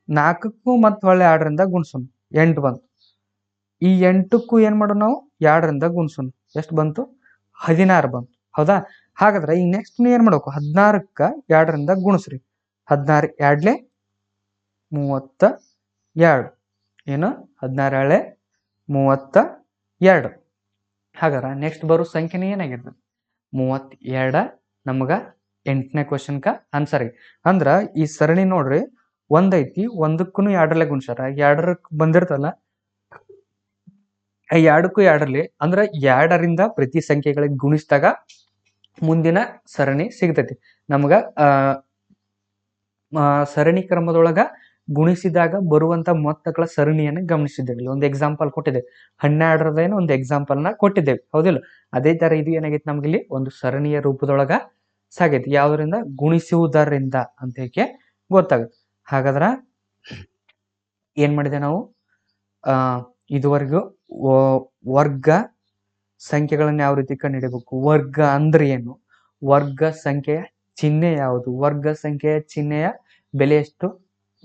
4ಕ್ಕೂ ಮತ್ತೆ ಹೊಳ್ಳಿ 2ರಿಂದ ಗುಣಿಸೋಣ 8 ಬಂತು. ಈ 8ಕ್ಕೂ ಏನ್ ಮಾಡೋಣ ನಾವು 2ರಿಂದ ಗುಣಿಸೋಣ. ಎಷ್ಟು ಬಂತು? 16 ಬಂತು, ಹೌದಾ? ಹಾಗಾದ್ರೆ ಈ ನೆಕ್ಸ್ಟ್ ಏನ್ ಮಾಡ್ಬೇಕು? 16ಕ್ಕ 2ರಿಂದ ಗುಣಿಸ್ರಿ. 16 2 32. ಏನು 16 32. ಹಾಗಾದ್ರೆ ನೆಕ್ಸ್ಟ್ ಬರೋ ಸಂಖ್ಯೆನ ಏನಾಗಿರ್ತದೆ? 32 ನಮಗ 8ನೇ ಕ್ವಶನ್ಕ ಆನ್ಸರ್ ಐತಿ. ಅಂದ್ರ ಈ ಸರಣಿ ನೋಡ್ರಿ 1 ಐತಿ, 1ಕ್ಕೂ 2ರಲ್ಲೇ ಗುಣಿಸ್ಯಾರ. 2ಕ್ಕೆ ಬಂದಿರ್ತಲ್ಲ 2ಕ್ಕೂ 2ರಲ್ಲಿ ಅಂದ್ರ 2ರಿಂದ ಪ್ರತಿ ಸಂಖ್ಯೆಗಳಿಗೆ ಗುಣಿಸಿದಾಗ ಮುಂದಿನ ಸರಣಿ ಸಿಗ್ತೈತಿ ನಮಗ. ಸರಣಿ ಕ್ರಮದೊಳಗ ಗುಣಿಸಿದಾಗ ಬರುವಂತ ಮೊತ್ತಗಳ ಸರಣಿಯನ್ನು ಗಮನಿಸಿದ್ದೇವೆ. ಒಂದು ಎಕ್ಸಾಂಪಲ್ ಕೊಟ್ಟಿದ್ದೇವೆ, 12ರದೇನು ಒಂದು ಎಕ್ಸಾಂಪಲ್ ನ ಕೊಟ್ಟಿದ್ದೇವೆ, ಹೌದಿಲ್ಲ? ಅದೇ ತರ ಇದು ಏನಾಗೈತಿ ನಮ್ಗಿಲ್ಲಿ ಒಂದು ಸರಣಿಯ ರೂಪದೊಳಗ ಸಾಗೈತಿ. ಯಾವುದರಿಂದ? ಗುಣಿಸುವುದರಿಂದ ಅಂತ ಹೇಗೆ ಗೊತ್ತಾಗುತ್ತೆ. ಹಾಗಾದ್ರ ಏನ್ ಮಾಡಿದೆ ನಾವು ಇದುವರೆಗೂ ವರ್ಗ ಸಂಖ್ಯೆಗಳನ್ನ ಯಾವ ರೀತಿ ಕಂಡುಹಿಡಿಯಬೇಕು, ವರ್ಗ ಅಂದ್ರೆ ಏನು, ವರ್ಗ ಸಂಖ್ಯೆಯ ಚಿಹ್ನೆ ಯಾವುದು, ವರ್ಗ ಸಂಖ್ಯೆಯ ಚಿಹ್ನೆಯ ಬೆಲೆ ಎಷ್ಟು,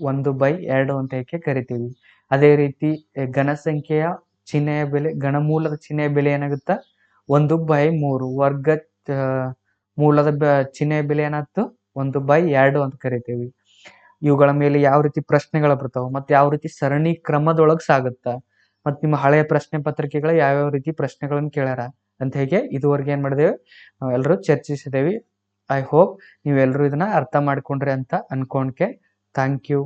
1/2 ಅಂತ ಹೇಗೆ ಕರಿತೀವಿ. ಅದೇ ರೀತಿ ಘನ ಸಂಖ್ಯೆಯ ಚಿಹ್ನೆಯ ಬೆಲೆ, ಘನಮೂಲದ ಚಿಹ್ನೆಯ ಬೆಲೆ ಏನಾಗುತ್ತಾ 1/3. ವರ್ಗ ಮೂಲದ ಚಿಹ್ನೆಯ ಬೆಲೆ ಏನಾಯ್ತು 1/2 ಅಂತ ಕರಿತೀವಿ. ಇವುಗಳ ಮೇಲೆ ಯಾವ ರೀತಿ ಪ್ರಶ್ನೆಗಳು ಬರ್ತಾವ, ಮತ್ತೆ ಯಾವ ರೀತಿ ಸರಣಿ ಕ್ರಮದೊಳಗೆ ಸಾಗುತ್ತಾ, ಮತ್ತೆ ನಿಮ್ಮ ಹಳೆಯ ಪ್ರಶ್ನೆ ಪತ್ರಿಕೆಗಳ ಯಾವ್ಯಾವ ರೀತಿ ಪ್ರಶ್ನೆಗಳನ್ನು ಕೇಳ್ಯಾರ ಅಂತ ಹೇಗೆ ಇದುವರೆಗೆ ಏನ್ ಮಾಡಿದೇವೆ ನಾವೆಲ್ಲರೂ ಚರ್ಚಿಸಿದೇವಿ. ಐ ಹೋಪ್ ನೀವೆಲ್ಲರೂ ಇದನ್ನ ಅರ್ಥ ಮಾಡ್ಕೊಂಡ್ರಿ ಅಂತ ಅನ್ಕೊಂಡ್ಕೆ. Thank you.